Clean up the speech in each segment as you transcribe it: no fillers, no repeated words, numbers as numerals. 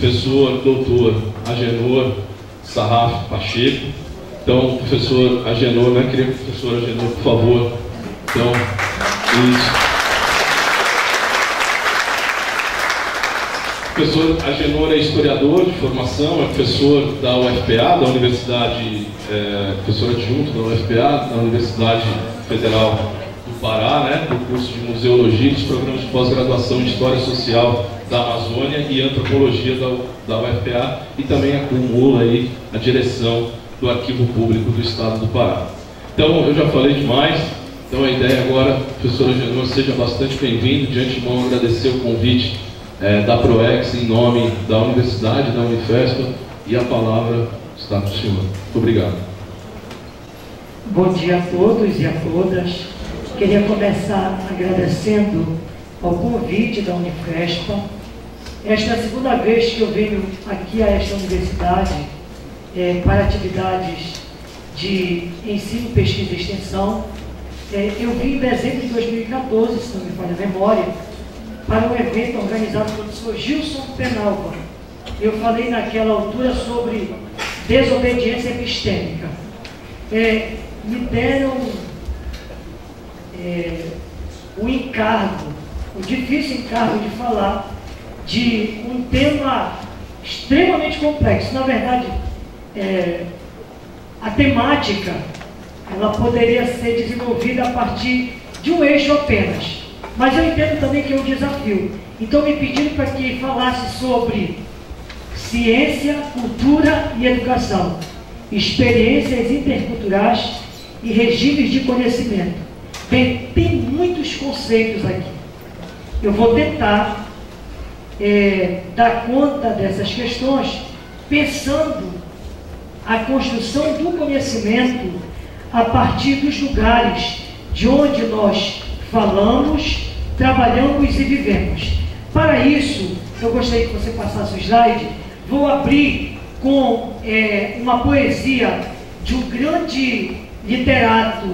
professor doutor Agenor Sarraf Pacheco. Então, professor Agenor, né? Queria que o professor Agenor, por favor. Então, isso. O professor Agenor é historiador de formação, é professor da UFPA, da Universidade, professor adjunto da UFPA, da Universidade Federal do Pará, né, do curso de Museologia e dos programas de pós-graduação em História Social da Amazônia e Antropologia da UFPA, e também acumula aí a direção do Arquivo Público do Estado do Pará. Então, eu já falei demais, então a ideia agora, professor Agenor, seja bastante bem-vindo. De antemão, agradecer o convite da ProEx em nome da Universidade, da Unifespa, e a palavra está com o senhor. Muito obrigado. Bom dia a todos e a todas. Queria começar agradecendo ao convite da Unifespa. Esta é a segunda vez que eu venho aqui a esta universidade para atividades de ensino, pesquisa e extensão. Eu vim em dezembro de 2014, se não me falha a memória, para um evento organizado pelo professor Gilson Penalva. Eu falei naquela altura sobre desobediência epistêmica. Me deram o encargo, o difícil encargo de falar de um tema extremamente complexo. Na verdade, a temática ela poderia ser desenvolvida a partir de um eixo apenas. Mas eu entendo também que é um desafio. Então me pediram para que falasse sobre ciência, cultura e educação, experiências interculturais e regimes de conhecimento. Bem, tem muitos conceitos aqui. Eu vou tentar dar conta dessas questões pensando a construção do conhecimento a partir dos lugares de onde nós falamos, trabalhamos e vivemos. Para isso, eu gostaria que você passasse o slide. Vou abrir com uma poesia de um grande literato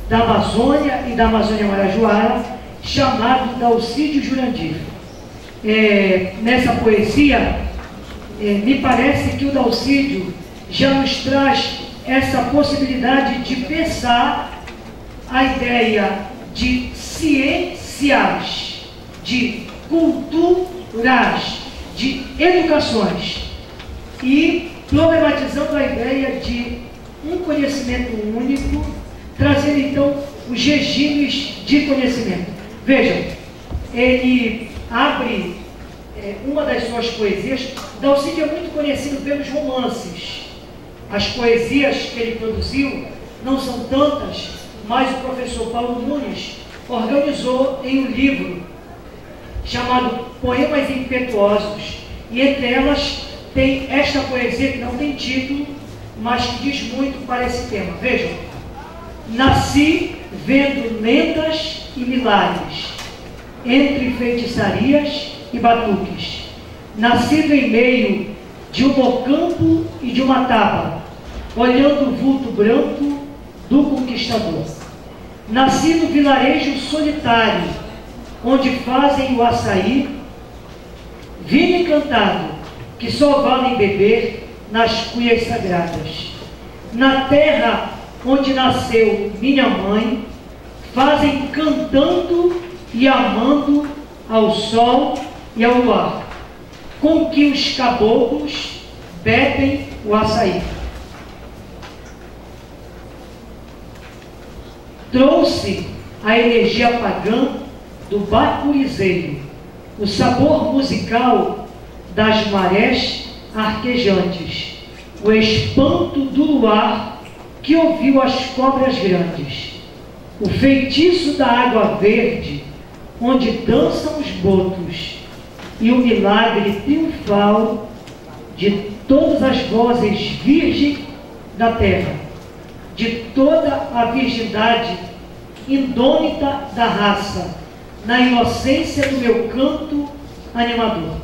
da Amazônia e da Amazônia Marajoara, chamado Dalcídio Jurandir. Nessa poesia, me parece que o Dalcídio já nos traz essa possibilidade de pensar a ideia de ciências, de culturais, de educações, e problematizando a ideia de um conhecimento único, trazendo então os regimes de conhecimento. Vejam, ele abre uma das suas poesias. Dalcídio é muito conhecido pelos romances. As poesias que ele produziu não são tantas, mas o professor Paulo Nunes organizou em um livro chamado Poemas Impetuosos, e entre elas tem esta poesia que não tem título, mas que diz muito para esse tema. Vejam: nasci vendo lendas e milagres, entre feitiçarias e batuques, nascido em meio de um mocampo e de uma taba, olhando o vulto branco do conquistador. Nasci no vilarejo solitário, onde fazem o açaí, vinho encantado, que só valem beber nas cuias sagradas. Na terra onde nasceu minha mãe, fazem cantando e amando ao sol e ao luar, com que os caboclos bebem o açaí. Trouxe a energia pagã do bacurizeiro, o sabor musical das marés arquejantes, o espanto do luar que ouviu as cobras grandes, o feitiço da água verde, onde dançam os botos, e o milagre triunfal de todas as vozes virgens da terra, de toda a virgindade indômita da raça, na inocência do meu canto animador.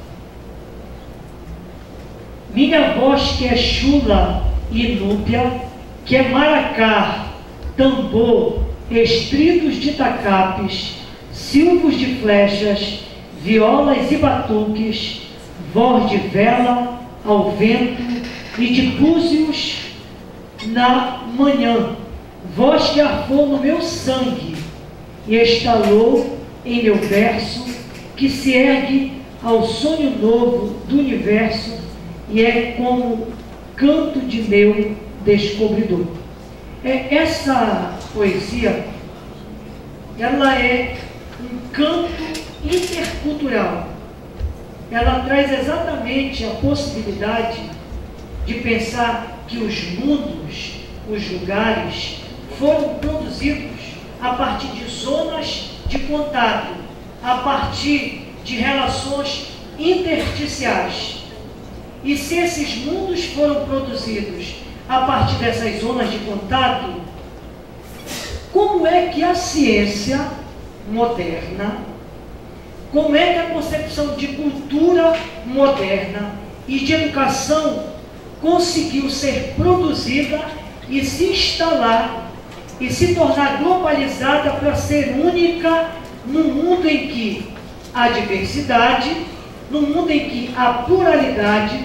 Minha voz que é chula e núbia, que é maracá, tambor, estridos de tacapes, silvos de flechas, violas e batuques, voz de vela ao vento e de búzios na manhã, voz que arfou no meu sangue e estalou em meu verso, que se ergue ao sonho novo do universo e é como canto de meu descobridor. Essa poesia, ela é um canto intercultural. Ela traz exatamente a possibilidade de pensar que os mundos, os lugares, foram produzidos a partir de zonas de contato, a partir de relações intersticiais. E se esses mundos foram produzidos a partir dessas zonas de contato, como é que a ciência moderna, como é que a concepção de cultura moderna e de educação conseguiu ser produzida e se instalar e se tornar globalizada para ser única num mundo em que há diversidade, num mundo em que há pluralidade,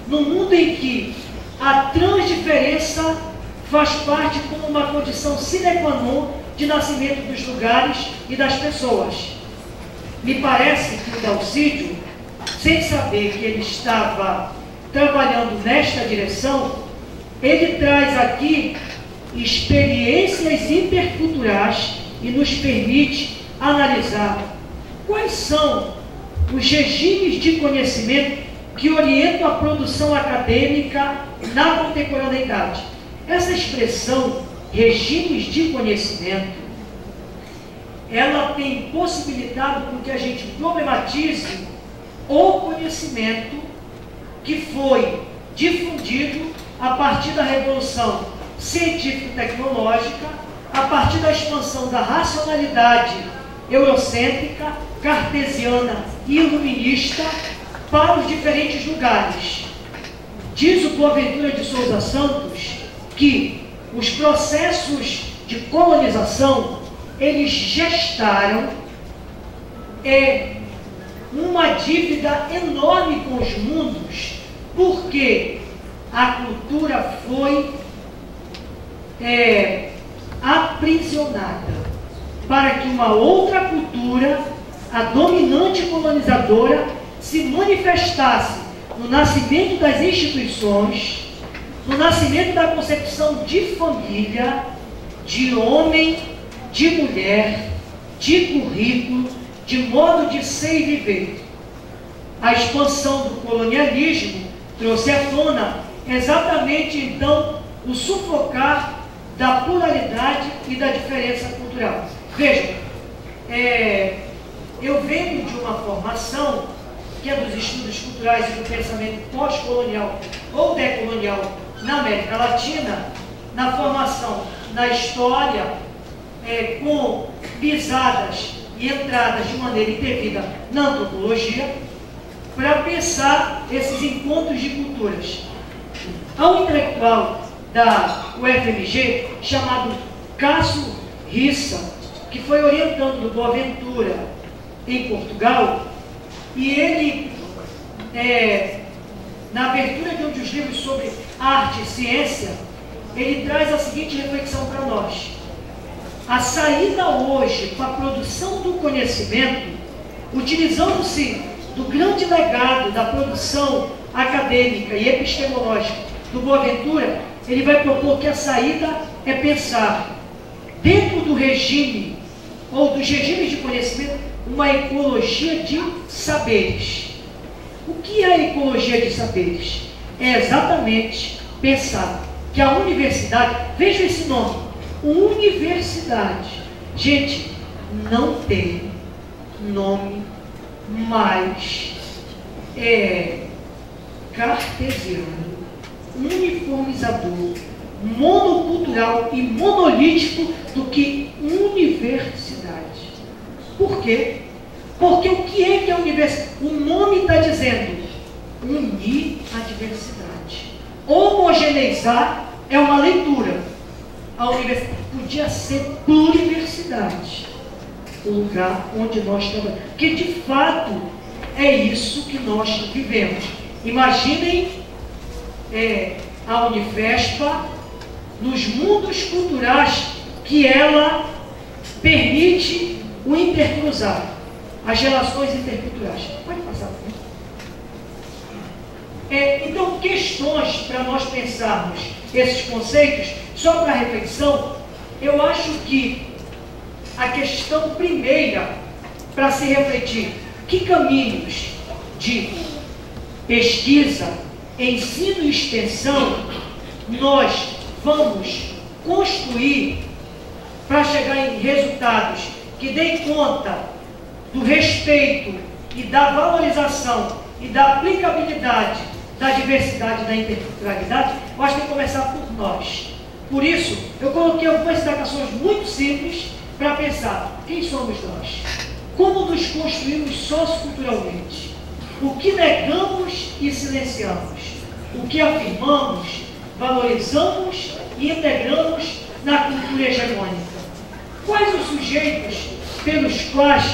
num mundo em que a transdiferença faz parte como uma condição sine qua non de nascimento dos lugares e das pessoas. Me parece que o Dalcídio, sem saber que ele estava trabalhando nesta direção, ele traz aqui experiências interculturais e nos permite analisar quais são os regimes de conhecimento que orientam a produção acadêmica na contemporaneidade. Essa expressão, regimes de conhecimento, ela tem possibilitado com que a gente problematize o conhecimento que foi difundido a partir da revolução científico-tecnológica, a partir da expansão da racionalidade eurocêntrica, cartesiana e iluminista para os diferentes lugares. Diz o Boaventura de Souza Santos que os processos de colonização, eles gestaram uma dívida enorme com os mundos, porque a cultura foi aprisionada para que uma outra cultura, a dominante colonizadora, se manifestasse no nascimento das instituições, no nascimento da concepção de família, de homem, de mulher, de currículo, de modo de ser e viver. A expansão do colonialismo trouxe à tona exatamente, então, o sufocar da pluralidade e da diferença cultural. Vejam, eu venho de uma formação que é dos estudos culturais e do pensamento pós-colonial ou decolonial na América Latina, na formação na história, com pisadas e entradas de maneira indevida na antropologia, para pensar esses encontros de culturas. Há um intelectual da UFMG chamado Cássio Rissa, que foi orientando do Boaventura em Portugal, e ele, na abertura de um dos livros sobre arte e ciência, ele traz a seguinte reflexão para nós. A saída hoje para a produção do conhecimento, utilizando-se do grande legado da produção acadêmica e epistemológica do Boaventura, ele vai propor que a saída é pensar, dentro do regime, ou dos regimes de conhecimento, uma ecologia de saberes. O que é a ecologia de saberes? É exatamente pensar que a universidade, veja esse nome, universidade. Gente, não tem nome mais cartesiano, uniformizador, monocultural e monolítico do que universidade. Por quê? Porque o que é a universidade? O nome está dizendo unir a diversidade. Homogeneizar é uma leitura. A universidade podia ser pluriversidade, o lugar onde nós trabalhamos. Porque, de fato, é isso que nós vivemos. Imaginem a Unifespa nos mundos culturais que ela permite o intercruzar, as relações interculturais. Pode passar por mim. Então, questões para nós pensarmos esses conceitos, só para reflexão, eu acho que a questão primeira para se refletir, que caminhos de pesquisa, ensino e extensão nós vamos construir para chegar em resultados que deem conta do respeito e da valorização e da aplicabilidade da diversidade e da interculturalidade. Eu acho que tem que começar por nós. Por isso, eu coloquei algumas destacações muito simples para pensar: quem somos nós? Como nos construímos socioculturalmente? O que negamos e silenciamos? O que afirmamos, valorizamos e integramos na cultura hegemônica? Quais os sujeitos pelos quais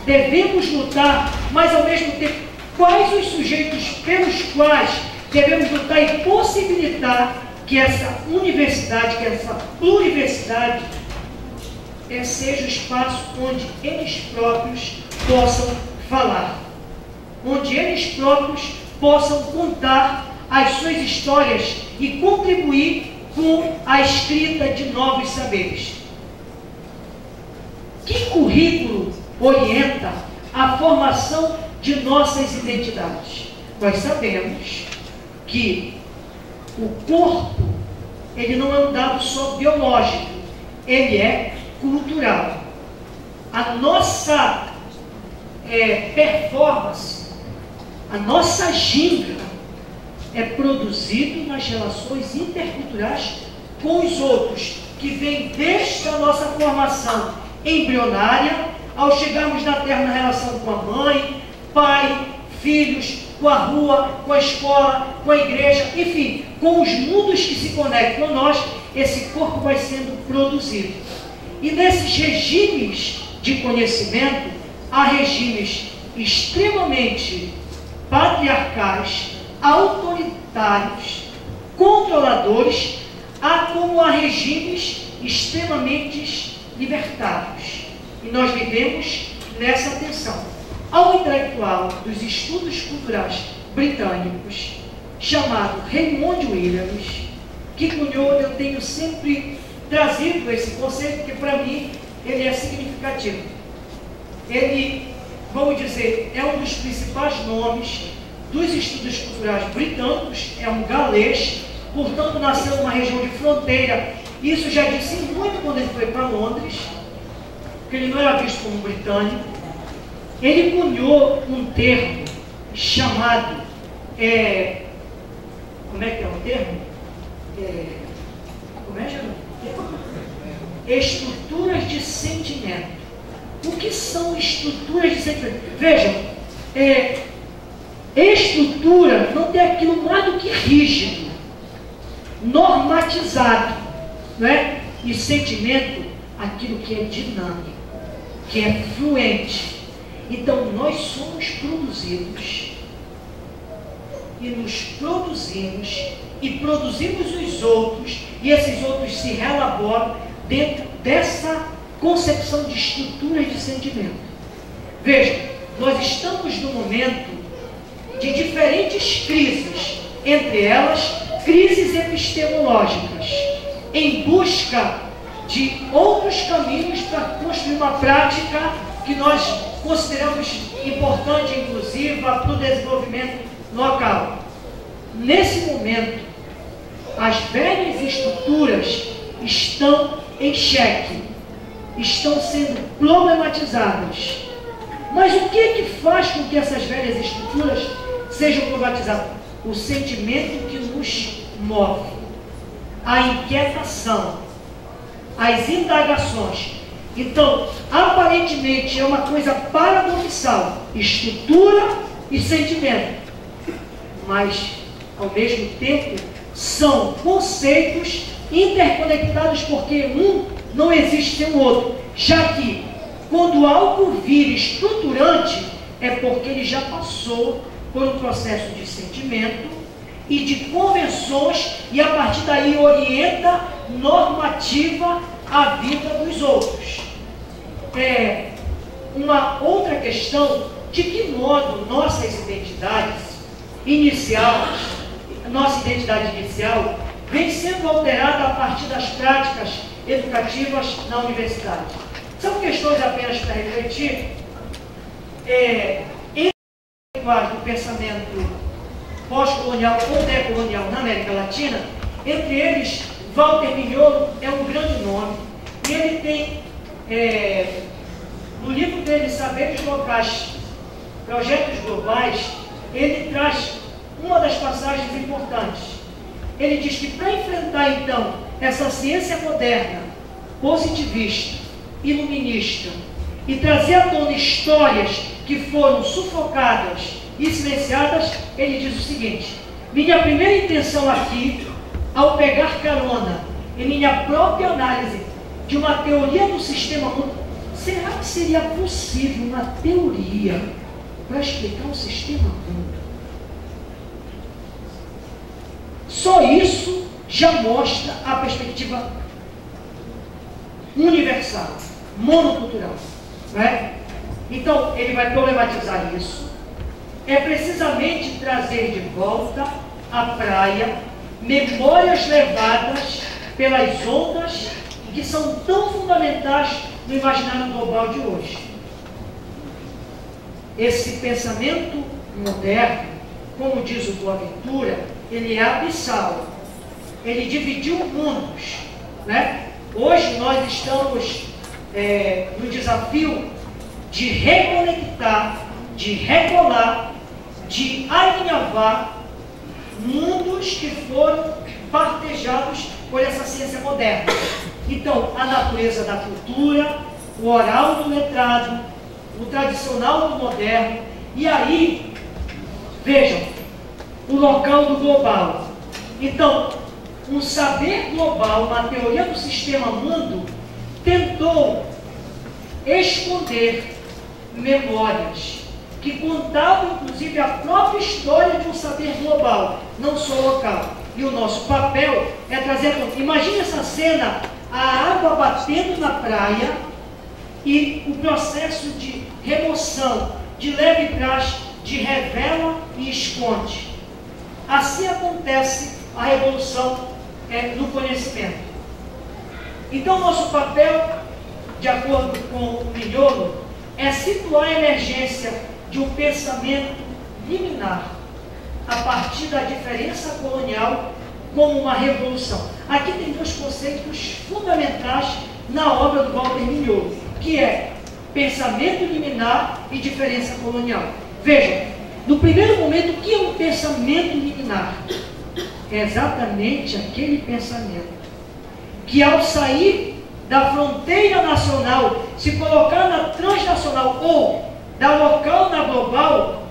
devemos lutar, mas ao mesmo tempo, quais os sujeitos pelos quais devemos lutar e possibilitar que essa universidade, que essa pluriversidade seja o espaço onde eles próprios possam falar, onde eles próprios possam contar as suas histórias e contribuir com a escrita de novos saberes. Que currículo orienta a formação de nossas identidades? Nós sabemos que o corpo, ele não é um dado só biológico, ele é cultural. A nossa performance, a nossa ginga é produzido nas relações interculturais com os outros, que vem desde a nossa formação embrionária, ao chegarmos na Terra na relação com a mãe, pai, filhos, com a rua, com a escola, com a igreja, enfim, com os mundos que se conectam com nós, esse corpo vai sendo produzido. E nesses regimes de conhecimento, há regimes extremamente patriarcais, autoritários, controladores, como há regimes extremamente libertários. E nós vivemos nessa tensão. Há um intelectual dos estudos culturais britânicos, chamado Raymond Williams, que cunhou, eu tenho sempre trazido esse conceito, porque para mim ele é significativo. Ele, vamos dizer, é um dos principais nomes dos estudos culturais britânicos, é um galês, portanto nasceu numa região de fronteira. Isso já disse muito quando ele foi para Londres, que ele não era visto como britânico. Ele cunhou um termo chamado, como é que é o termo? Como é, Geraldo? Estruturas de sentimento. O que são estruturas de sentimento? Vejam, estrutura não tem aquilo mais do que rígido, normatizado, não é? E sentimento, aquilo que é dinâmico, que é fluente. Então, nós somos produzidos e nos produzimos e produzimos os outros, e esses outros se relaboram dentro dessa concepção de estruturas de sentimento. Vejam, nós estamos num momento de diferentes crises, entre elas, crises epistemológicas, em busca de outros caminhos para construir uma prática que nós consideramos importante, inclusiva, para o desenvolvimento local. Nesse momento, as velhas estruturas estão em xeque, estão sendo problematizadas. Mas o que é que faz com que essas velhas estruturas sejam problematizadas? O sentimento que nos move, a inquietação, as indagações. Então, aparentemente é uma coisa paradoxal, estrutura e sentimento, mas ao mesmo tempo são conceitos interconectados, porque um não existe sem o outro, já que quando algo vira estruturante, é porque ele já passou por um processo de sentimento e de convenções, e a partir daí orienta, normativa a vida dos outros. Uma outra questão, de que modo nossa identidade inicial vem sendo alterada a partir das práticas educativas na universidade. São questões apenas para refletir. Do pensamento pós-colonial ou decolonial na América Latina, entre eles, Walter Mignolo é um grande nome, e ele tem, no livro dele, Saberes Locais, Projetos Globais, ele traz uma das passagens importantes. Ele diz que para enfrentar, então, essa ciência moderna, positivista, iluminista, e trazer à tona histórias que foram sufocadas e silenciadas, ele diz o seguinte: minha primeira intenção aqui, ao pegar carona em minha própria análise de uma teoria do sistema mundo, será que seria possível uma teoria para explicar o sistema mundo? Só isso já mostra a perspectiva universal, monocultural, não é? Então, ele vai problematizar isso. É precisamente trazer de volta à praia memórias levadas pelas ondas que são tão fundamentais no imaginário global de hoje. Esse pensamento moderno, como diz o Boaventura, ele é abissal. Ele dividiu mundos, né? Hoje nós estamos no desafio de reconectar, de recolar, de alinhavar mundos que foram partejados por essa ciência moderna. Então, a natureza da cultura, o oral do letrado, o tradicional do moderno, e aí, vejam, o local do global. Então, um saber global, uma teoria do sistema mundo, tentou esconder memórias que contavam, inclusive, a própria história de um saber global, não só local. E o nosso papel é trazer... Imagine essa cena, a água batendo na praia e o processo de remoção, de leve trás, de revela e esconde. Assim acontece a revolução no conhecimento. Então, nosso papel, de acordo com o Mignolo, é situar a emergência de um pensamento liminar a partir da diferença colonial como uma revolução. Aqui tem dois conceitos fundamentais na obra do Walter Mignolo, que é pensamento liminar e diferença colonial. Vejam, no primeiro momento, o que é um pensamento liminar? É exatamente aquele pensamento que, ao sair da fronteira nacional, se colocar na transnacional ou da local na global,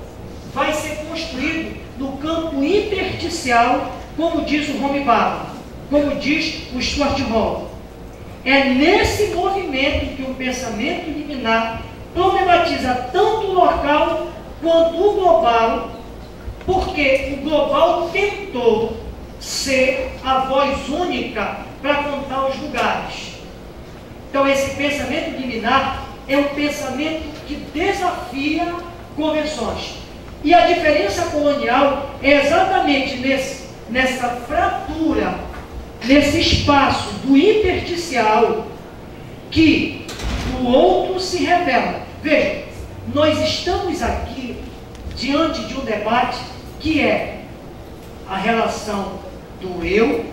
vai ser construído no campo intersticial, como diz o Romy Barrow, como diz o Stuart Hall. É nesse movimento que o pensamento liminar problematiza tanto o local quanto o global, porque o global tentou ser a voz única para contar os lugares. Então, esse pensamento liminar é um pensamento que desafia convenções. E a diferença colonial é exatamente nessa fratura, nesse espaço do intersticial, que o outro se revela. Veja, nós estamos aqui diante de um debate que é a relação do eu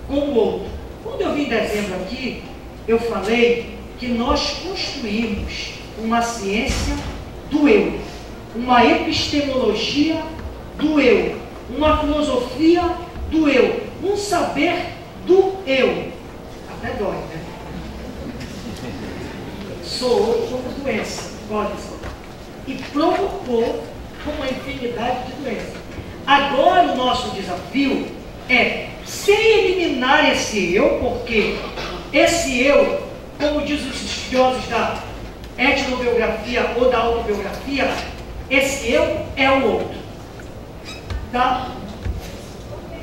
com o outro. Quando eu vim em dezembro aqui, eu falei que nós construímos uma ciência do eu, uma epistemologia do eu, uma filosofia do eu, um saber do eu. Até dói, né? Soou como doença, pode ser. E provocou uma infinidade de doenças. Agora o nosso desafio é, sem eliminar esse eu, porque esse eu, como diz os estudiosos da etnobiografia ou da autobiografia, Esse eu é o outro. Tá?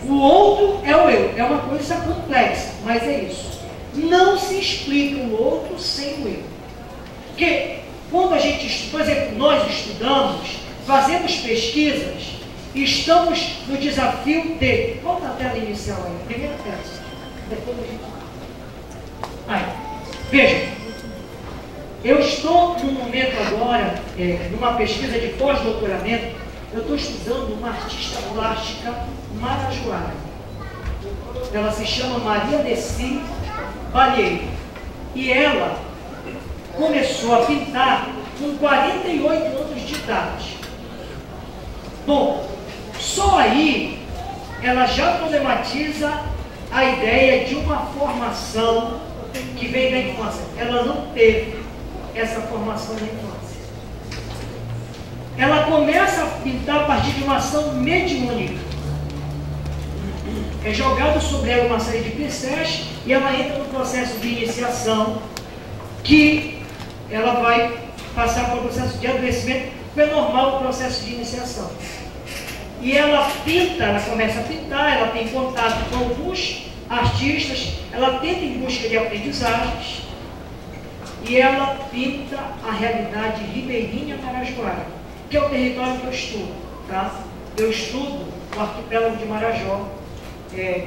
O outro é o eu. É uma coisa complexa, mas é isso. Não se explica o outro sem o eu. Porque quando a gente, por exemplo, nós estudamos, fazemos pesquisas, estamos no desafio de... Volta a tela inicial aí, primeira tela. Depois a gente... Aí, vejam, eu estou num momento agora, numa pesquisa de pós-doutoramento, eu estou estudando uma artista plástica marajoara. Ela se chama Maria Nessi Balheiro. E ela começou a pintar com 48 anos de idade. Bom, só aí ela já problematiza a ideia de uma formação que vem da infância. Ela não teve essa formação na infância. Ela começa a pintar a partir de uma ação mediúnica. É jogado sobre ela uma série de pincéis e ela entra no processo de iniciação, que ela vai passar pelo processo de adoecimento, que é normal o processo de iniciação. E ela pinta, ela começa a pintar, ela tem contato com alguns artistas, ela tenta em busca de aprendizagens, e ela pinta a realidade ribeirinha marajoara, que é o território que eu estudo. Tá? Eu estudo o arquipélago de Marajó,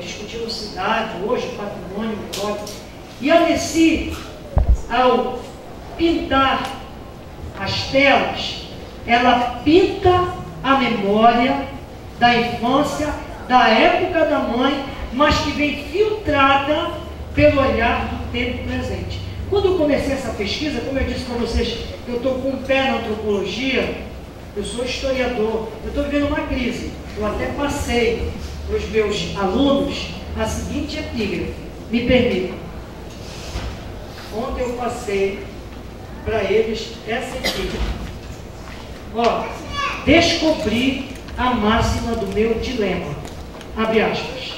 discutindo cidade, hoje, patrimônio, memória. E a Nessi, ao pintar as telas, ela pinta a memória da infância, da época da mãe, mas que vem filtrada pelo olhar do tempo presente. Quando eu comecei essa pesquisa, como eu disse para vocês, eu estou com um pé na antropologia, eu sou historiador, eu estou vivendo uma crise. Eu até passei para os meus alunos a seguinte epígrafe, me permitam. Ontem eu passei para eles essa epígrafe. Ó, descobri a máxima do meu dilema. Abre aspas.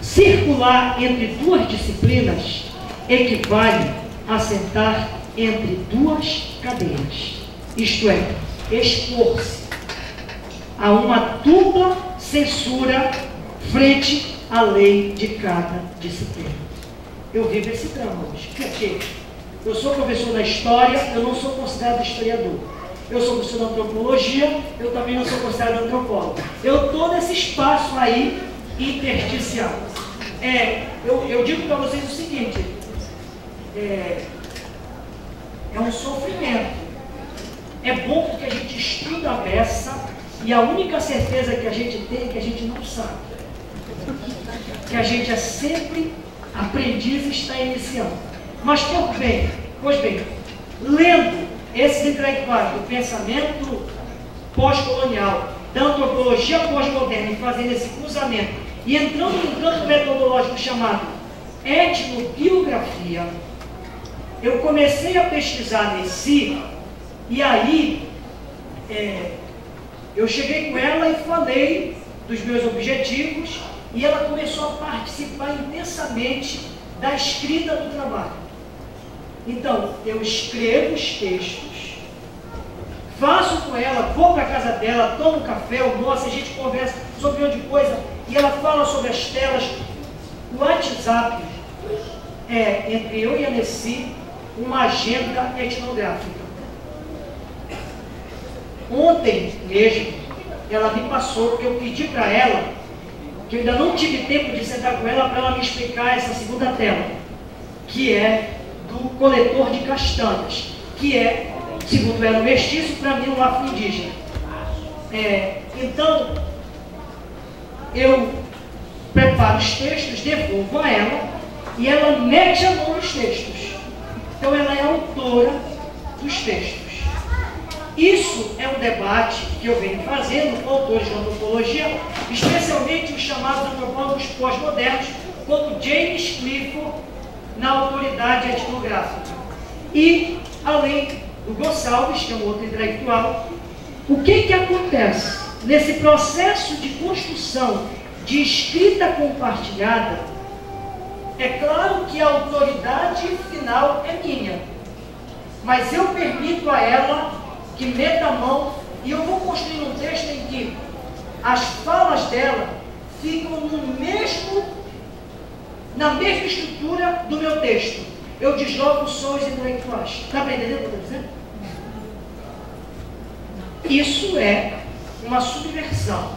Circular entre duas disciplinas equivale a sentar entre duas cadeiras. Isto é, expor-se a uma dupla censura frente à lei de cada disciplina. Eu vivo esse drama hoje. Por quê? Eu sou professor da história, eu não sou considerado historiador. Eu sou professor da antropologia, eu também não sou considerado antropólogo. Eu estou nesse espaço aí intersticial. Eu digo para vocês o seguinte, é um sofrimento. É bom porque a gente estuda a beça e a única certeza que a gente tem é que a gente não sabe. Que a gente é sempre aprendiz e está iniciando. Mas, pois bem, lendo esses intelectuais do pensamento pós-colonial, da antropologia pós-moderna, e fazendo esse cruzamento, e entrando num campo metodológico chamado etnobiografia, eu comecei a pesquisar nesse, e aí eu cheguei com ela e falei dos meus objetivos, e ela começou a participar intensamente da escrita do trabalho. Então, eu escrevo os textos, faço com ela, vou para a casa dela, tomo café, almoço, a gente conversa sobre um monte de coisa, e ela fala sobre as telas. O WhatsApp é, entre eu e a Nessi, uma agenda etnográfica. Ontem mesmo, ela me passou, porque eu pedi para ela, que eu ainda não tive tempo de sentar com ela para ela me explicar essa segunda tela, que é do coletor de castanhas, que é, segundo ela, um mestiço, para mim um afro-indígena. Então, eu preparo os textos, devolvo a ela, e ela mete a mão nos textos. Então, ela é autora dos textos. Isso é um debate que eu venho fazendo com autores de antropologia, especialmente os chamados antropólogos pós-modernos, como James Clifford, na autoridade etnográfica. E, além do Gonçalves, que é um outro intelectual, o que acontece? Nesse processo de construção de escrita compartilhada, é claro que a autoridade final é minha, mas eu permito a ela que meta a mão E eu vou construir um texto em que as falas dela ficam na mesma estrutura do meu texto. Eu desloco sonhos intelectuais. Está aprendendo o que eu estou dizendo? Isso é uma subversão.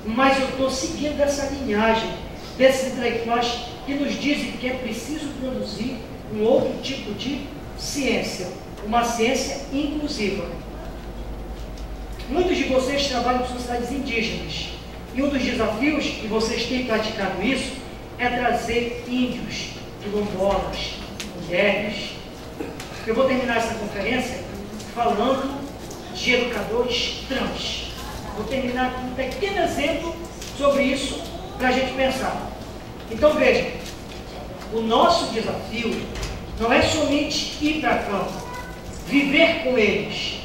Mas eu estou seguindo essa linhagem desses intelectuais que nos dizem que é preciso produzir um outro tipo de ciência, uma ciência inclusiva. Muitos de vocês trabalham com sociedades indígenas, e um dos desafios, e vocês têm praticado isso, é trazer índios, quilombolas, mulheres. Eu vou terminar essa conferência falando de educadores trans. Vou terminar com um pequeno exemplo sobre isso para a gente pensar. Então vejam, o nosso desafio não é somente ir para campo, viver com eles,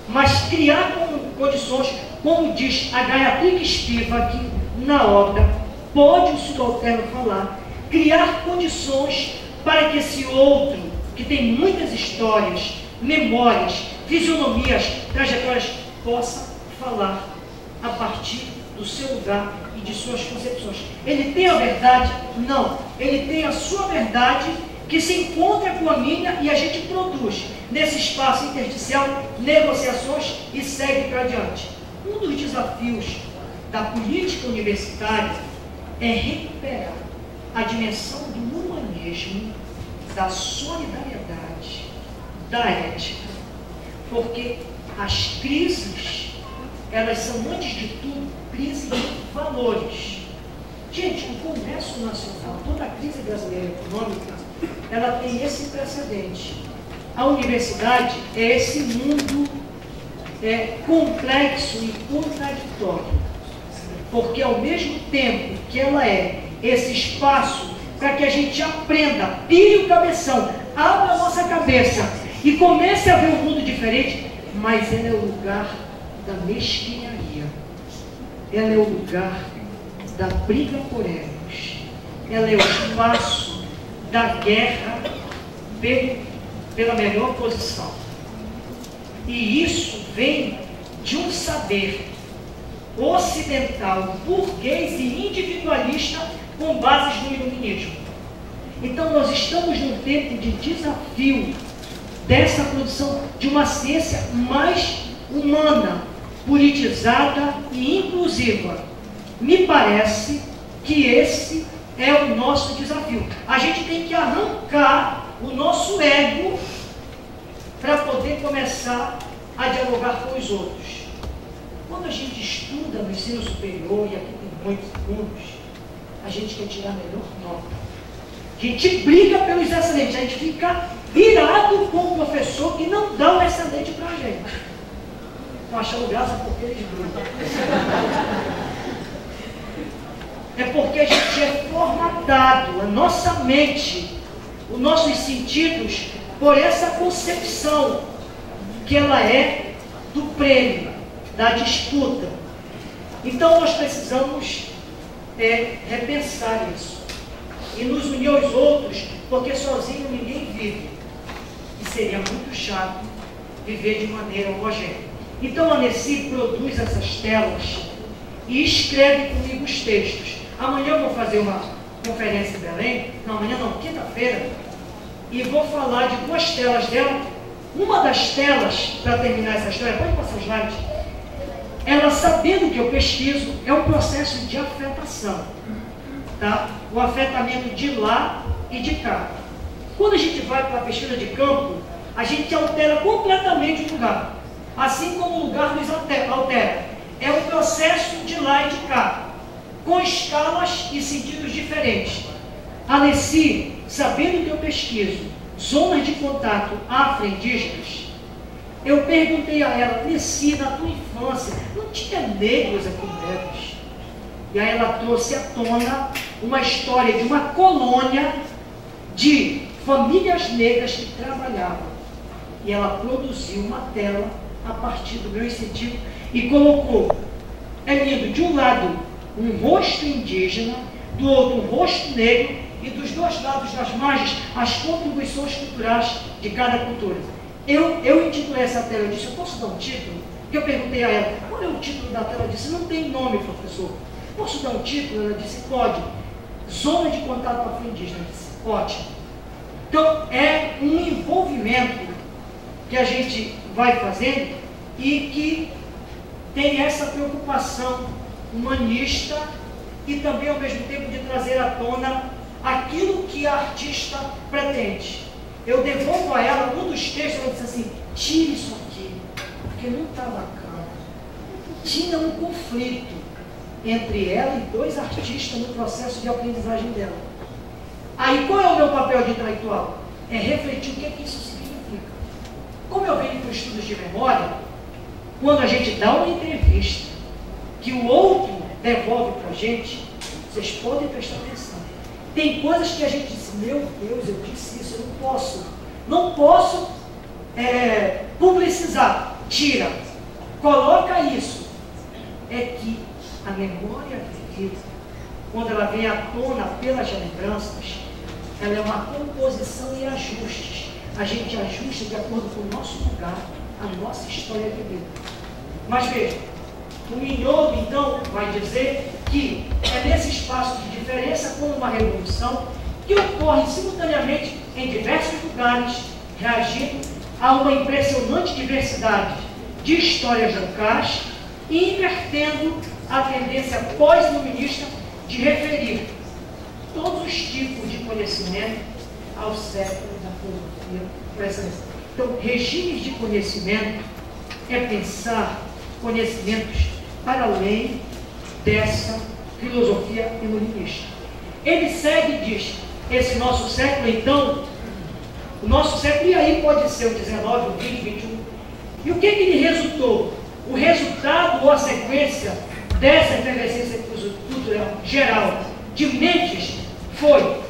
mas criar condições, como diz a Gayatri Spivak na obra Pode o Subalterno Falar, criar condições para que esse outro, que tem muitas histórias, memórias, fisionomias, trajetórias, possa falar a partir do seu lugar e de suas concepções. Ele tem a verdade? Não. Ele tem a sua verdade que se encontra com a minha e a gente produz nesse espaço intersticial negociações e segue para adiante. Um dos desafios da política universitária é recuperar a dimensão do humanismo, da solidariedade, da ética. Porque as crises, elas são, antes de tudo, crises de valores. Gente, o comércio nacional, toda a crise brasileira econômica, ela tem esse precedente. A universidade é esse mundo complexo e contraditório. Porque ao mesmo tempo que ela é esse espaço para que a gente aprenda, pire o cabeção, abra a nossa cabeça e comece a ver um mundo diferente, mas ela é o lugar da mesquinharia, ela é o lugar da briga por egos, ela é o espaço da guerra pela melhor posição. E isso vem de um saber ocidental, burguês e individualista com bases no iluminismo. Então nós estamos num tempo de desafio dessa produção de uma ciência mais humana, politizada e inclusiva. Me parece que esse é o nosso desafio. A gente tem que arrancar o nosso ego para poder começar a dialogar com os outros. Quando a gente estuda no ensino superior, e aqui tem muitos alunos, a gente quer tirar a melhor nota. A gente briga pelos excelentes, a gente fica irado com o professor que não dá um excelente para a gente. Estão achando graça porque eles brigam. É porque a gente é formatado, a nossa mente, os nossos sentidos, por essa concepção que ela é do prêmio, da disputa. Então nós precisamos repensar isso e nos unir aos outros, porque sozinho ninguém vive e seria muito chato viver de maneira homogênea. Então a Nessi produz essas telas e escreve comigo os textos. Amanhã eu vou fazer uma conferência em Belém, não, amanhã não, quinta-feira, e vou falar de 2 telas dela. Uma das telas, para terminar essa história, pode passar os slides, ela sabendo que eu pesquiso, é um processo de afetação, tá? O afetamento de lá e de cá. Quando a gente vai para a pesquisa de campo, a gente altera completamente o lugar, assim como o lugar nos altera. É um processo de lá e de cá, com escalas e sentidos diferentes. A Nessi, sabendo que eu pesquiso zonas de contato afro-indígenas, eu perguntei a ela: Nessi, na tua infância, não tinha negros aqui em Neves? E aí ela trouxe à tona uma história de uma colônia de famílias negras que trabalhavam. E ela produziu uma tela a partir do meu incentivo e colocou, é lindo, de um lado um rosto indígena, do outro um rosto negro, e dos 2 lados das margens as contribuições culturais de cada cultura. Eu intitulei essa tela, eu disse: eu posso dar um título? Porque eu perguntei a ela, qual é o título da tela? Ela disse, não tem nome, professor. Posso dar um título? Ela disse, pode. Zona de contato com a indígena. Eu disse, ótimo. Então, é um envolvimento que a gente vai fazendo e que tem essa preocupação humanista e também, ao mesmo tempo, de trazer à tona aquilo que a artista pretende. Eu devolvo a ela um dos textos, ela disse assim, tire isso aqui, porque não está bacana. Tinha um conflito entre ela e dois artistas no processo de aprendizagem dela. Aí, qual é o meu papel de intelectual? É refletir o que é que isso significa. Como eu venho com estudos de memória, quando a gente dá uma entrevista que o outro devolve para a gente, vocês podem prestar atenção. Tem coisas que a gente diz, meu Deus, eu disse isso, eu não posso publicizar. Tira, coloca isso. É que a memória viva, quando ela vem à tona pelas lembranças, ela é uma composição e ajustes. A gente ajusta de acordo com o nosso lugar, a nossa história de vida. Mas veja, o Mignolo, então, vai dizer que é nesse espaço de diferença, como uma revolução, que ocorre simultaneamente em diversos lugares, reagindo a uma impressionante diversidade de histórias locais e invertendo a tendência pós-iluminista de referir todos os tipos de conhecimento ao século da filosofia, por exemplo. Então, regimes de conhecimento é pensar conhecimentos para além dessa filosofia iluminista. Ele segue e diz, esse nosso século, então, o nosso século, e aí pode ser o 19, o 20, o 21, e o que ele resultou? O resultado ou a sequência dessa efervescência cultural geral de mentes foi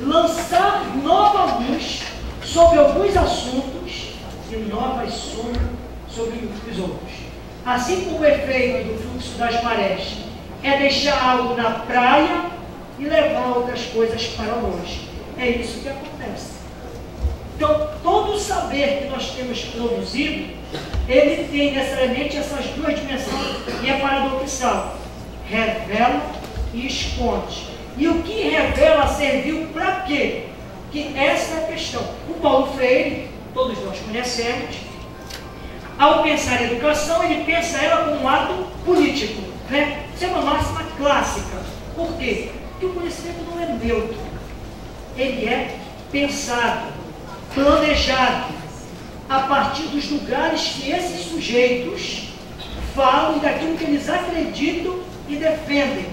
lançar nova luz sobre alguns assuntos e novas sombras sobre os outros. Assim como o efeito do fluxo das marés é deixar algo na praia e levar outras coisas para longe. É isso que acontece. Então, todo o saber que nós temos produzido, ele tem necessariamente essas duas dimensões e é paradoxal. Revela e esconde. E o que revela serviu para quê? Que essa é a questão. O Paulo Freire, todos nós conhecemos, ao pensar em educação, ele pensa ela como um ato político. Né? Isso é uma máxima clássica. Por quê? Porque o conhecimento não é neutro. Ele é pensado, planejado, a partir dos lugares que esses sujeitos falam e daquilo que eles acreditam e defendem.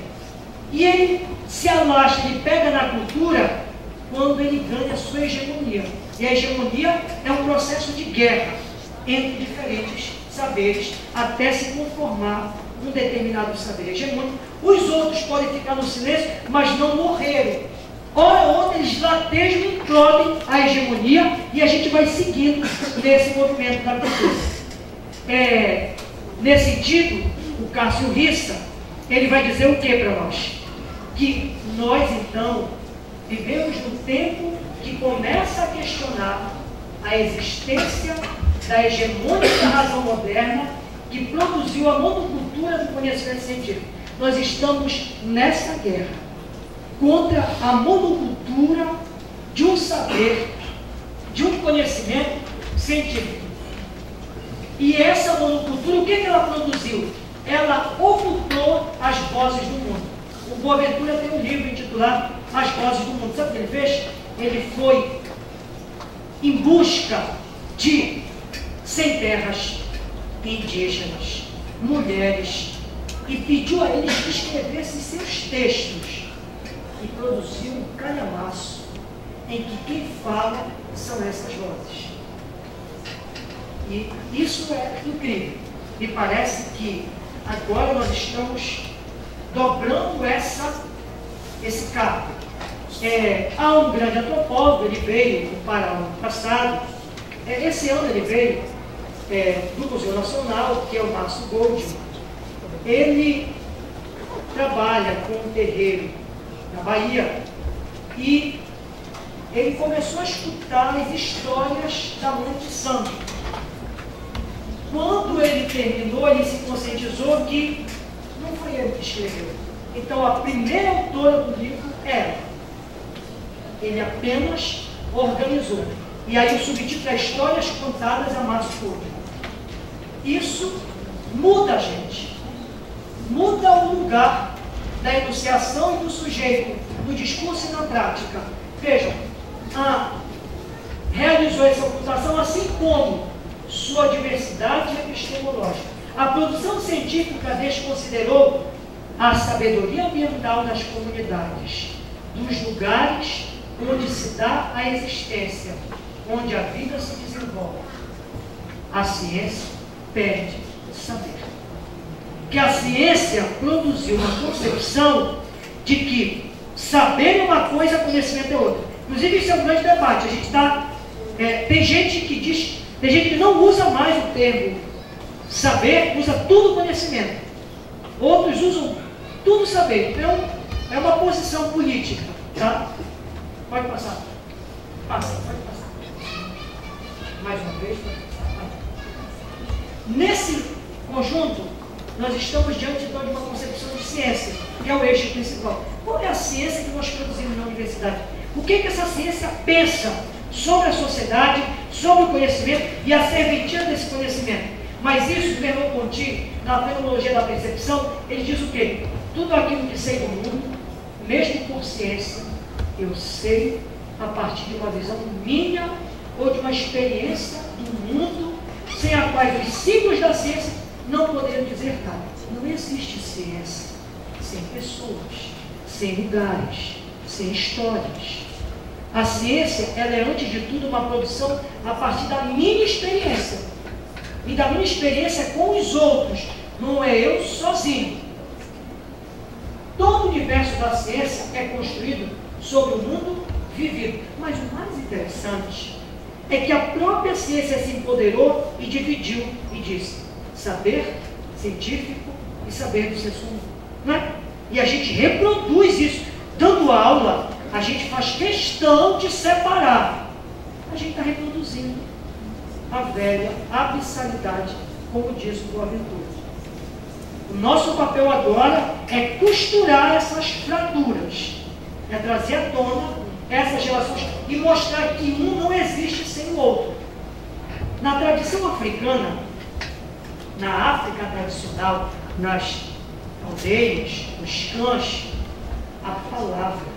E ele se alastra, ele pega na cultura quando ele ganha a sua hegemonia. E a hegemonia é um processo de guerra entre diferentes saberes até se conformar um determinado saber hegemônico. Os outros podem ficar no silêncio, mas não morreram. Hora ou outra eles latejam e implodem a hegemonia e a gente vai seguindo nesse movimento da cultura. Nesse sentido, o Cássio Rissa, ele vai dizer o que para nós? Que nós, então, vivemos num tempo que começa a questionar a existência da hegemônica razão moderna que produziu a monocultura do conhecimento científico. Nós estamos nessa guerra contra a monocultura de um saber, de um conhecimento científico. E essa monocultura, o que ela produziu? Ela ocultou as vozes do mundo. O Boaventura tem um livro intitulado As Vozes do Mundo. Sabe o que ele fez? Ele foi em busca de sem terras, indígenas, mulheres, e pediu a eles que escrevessem seus textos. E produziu um calhamaço em que quem fala são essas vozes. E isso é incrível. Me parece que agora nós estamos dobrando esse cargo. Há um grande antropólogo, ele veio para o ano passado. Esse ano ele veio do Museu Nacional, que é o Márcio Goldman. Ele trabalha com um terreiro na Bahia e ele começou a escutar as histórias da Mãe de Santo. quando ele terminou, ele se conscientizou que não foi ele que escreveu. Então, a primeira autora do livro é ela. Ele apenas organizou. E aí o subtítulo é Histórias Contadas a Márcio Público. Isso muda a gente. Muda o lugar da enunciação e do sujeito, do discurso e na prática. Vejam, realizou essa ocultação assim como sua diversidade epistemológica. A produção científica desconsiderou a sabedoria ambiental das comunidades, dos lugares onde se dá a existência, onde a vida se desenvolve. A ciência perde saber. Que a ciência produziu uma concepção de que saber é uma coisa, conhecimento é outra. Inclusive, isso é um grande debate. A gente tem gente que diz, tem gente que não usa mais o termo saber, usa tudo conhecimento. Outros usam tudo saber. Então, é uma posição política. Tá? Pode passar. Passa, pode passar. Mais uma vez. Nesse conjunto, nós estamos diante então, de uma concepção de ciência, que é o eixo principal. Qual é a ciência que nós produzimos na universidade? O que essa ciência pensa sobre a sociedade, sobre o conhecimento e a serventia desse conhecimento? Mas isso, Merleau-Ponty, na fenomenologia da percepção, ele diz o quê? Tudo aquilo que sei do mundo, mesmo por ciência, eu sei a partir de uma visão minha ou de uma experiência do mundo, sem a qual os ciclos da ciência não poderiam dizer tal. Não existe ciência sem pessoas, sem lugares, sem histórias. A ciência, ela é antes de tudo uma produção a partir da minha experiência. E da minha experiência com os outros. Não é eu sozinho. Todo o universo da ciência é construído sobre o mundo vivido. Mas o mais interessante é que a própria ciência se empoderou e dividiu e disse saber científico e saber do senso humano. Não é? E a gente reproduz isso. Dando aula, a gente faz questão de separar. A gente está reproduzindo a velha abissalidade, como diz o Boaventura. O nosso papel agora é costurar essas fraturas, é trazer à tona essas relações e mostrar que um não existe sem o outro. Na tradição africana, na África tradicional, nas aldeias, nos clãs, a palavra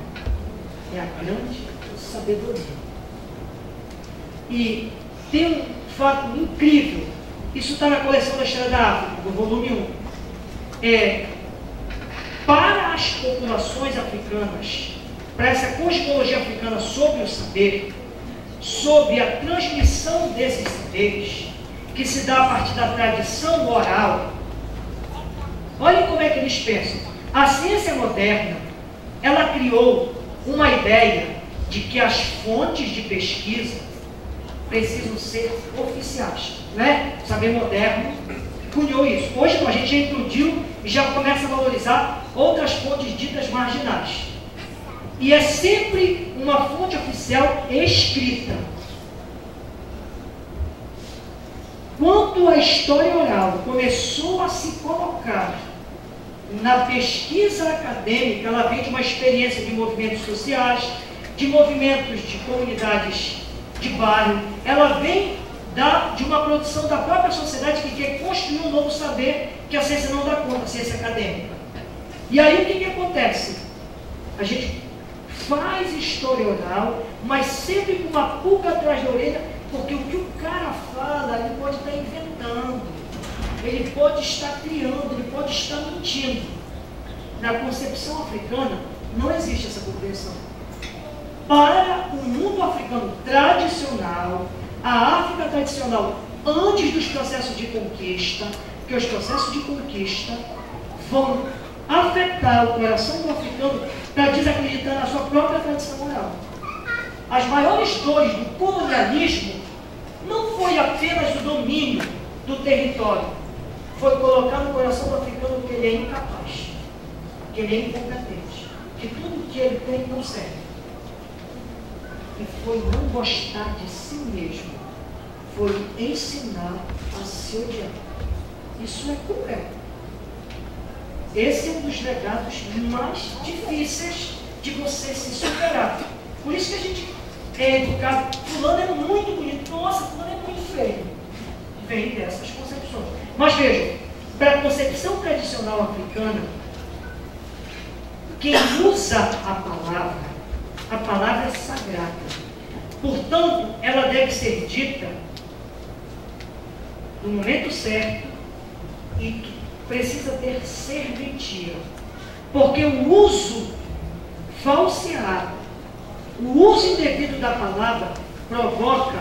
é a grande sabedoria. E tem um fato incrível, isso está na coleção da História da África, do volume 1. Para as populações africanas, para essa cosmologia africana sobre o saber, sobre a transmissão desses saberes, que se dá a partir da tradição oral, olhem como é que eles pensam. A ciência moderna, ela criou uma ideia de que as fontes de pesquisa precisam ser oficiais. Né? O saber moderno cunhou isso. Hoje não, a gente já introduziu e já começa a valorizar outras fontes ditas marginais. E é sempre uma fonte oficial escrita. Quando a história oral começou a se colocar na pesquisa acadêmica, ela vem de uma experiência de movimentos sociais, de movimentos de comunidades de bairro, ela vem de uma produção da própria sociedade que quer construir um novo saber que a ciência não dá conta, a ciência acadêmica. E aí o que acontece? A gente faz história oral, mas sempre com uma pulga atrás da orelha, porque o que o cara fala, ele pode estar inventando, ele pode estar criando, ele pode estar mentindo. Na concepção africana, não existe essa compreensão. Para o mundo africano tradicional, a África tradicional, antes dos processos de conquista, porque os processos de conquista vão afetar o coração do africano para desacreditar na sua própria tradição oral. As maiores dores do colonialismo não foi apenas o domínio do território, foi colocar no coração do africano que ele é incapaz, que ele é incompetente, que tudo que ele tem não serve. E foi não gostar de si mesmo, foi ensinar a se odiar. Isso é cruel. Esse é um dos legados mais difíceis de você se superar. Por isso que a gente é educado. Fulano é muito bonito. Nossa, fulano é muito feio. Vem dessas concepções. Mas vejam, para a concepção tradicional africana, quem usa a palavra é sagrada. Portanto, ela deve ser dita no momento certo e precisa ter serventia. Porque o uso falseado, o uso indevido da palavra provoca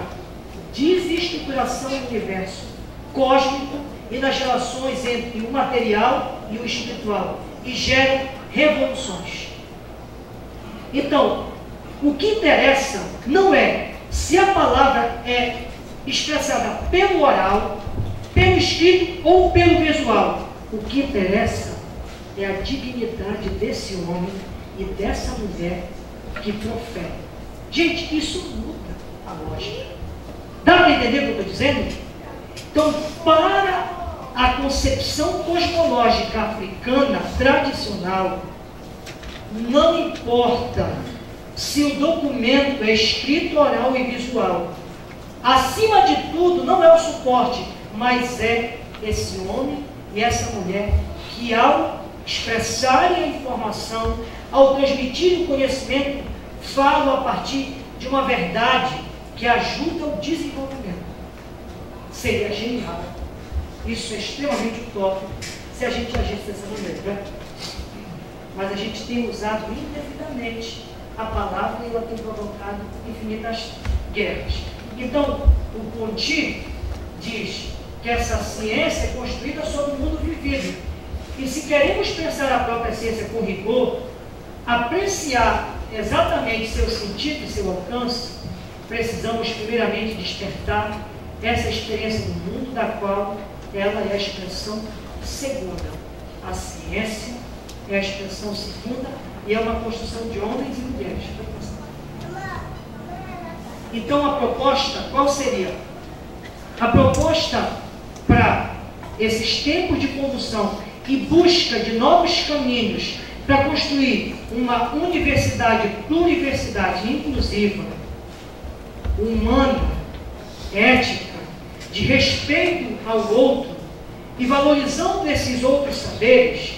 desestruturação do universo cósmico e nas relações entre o material e o espiritual e gera revoluções. Então, o que interessa não é se a palavra é expressada pelo oral, pelo escrito ou pelo visual. O que interessa é a dignidade desse homem e dessa mulher que profere. Gente, isso muda a lógica. Dá para entender o que eu estou dizendo? Então, para a concepção cosmológica africana tradicional, não importa se o documento é escrito, oral e visual. Acima de tudo, não é o suporte, mas é esse homem e essa mulher que, ao expressarem a informação, ao transmitir o conhecimento, falam a partir de uma verdade que ajuda o desenvolvimento. Seria genial. Isso é extremamente utópico se a gente agisse dessa maneira, né? Mas a gente tem usado indevidamente a palavra e ela tem provocado infinitas guerras. Então, o Ponty diz que essa ciência é construída sobre o mundo vivido. E se queremos pensar a própria ciência com rigor, apreciar exatamente seu sentido e seu alcance, precisamos primeiramente despertar essa experiência do mundo, da qual ela é a expressão segunda. A ciência é a expressão segunda e é uma construção de homens e mulheres. Então a proposta, qual seria? A proposta para esses tempos de condução e busca de novos caminhos para construir uma universidade, pluriversidade inclusiva, humana, ética, de respeito ao outro e valorizando esses outros saberes,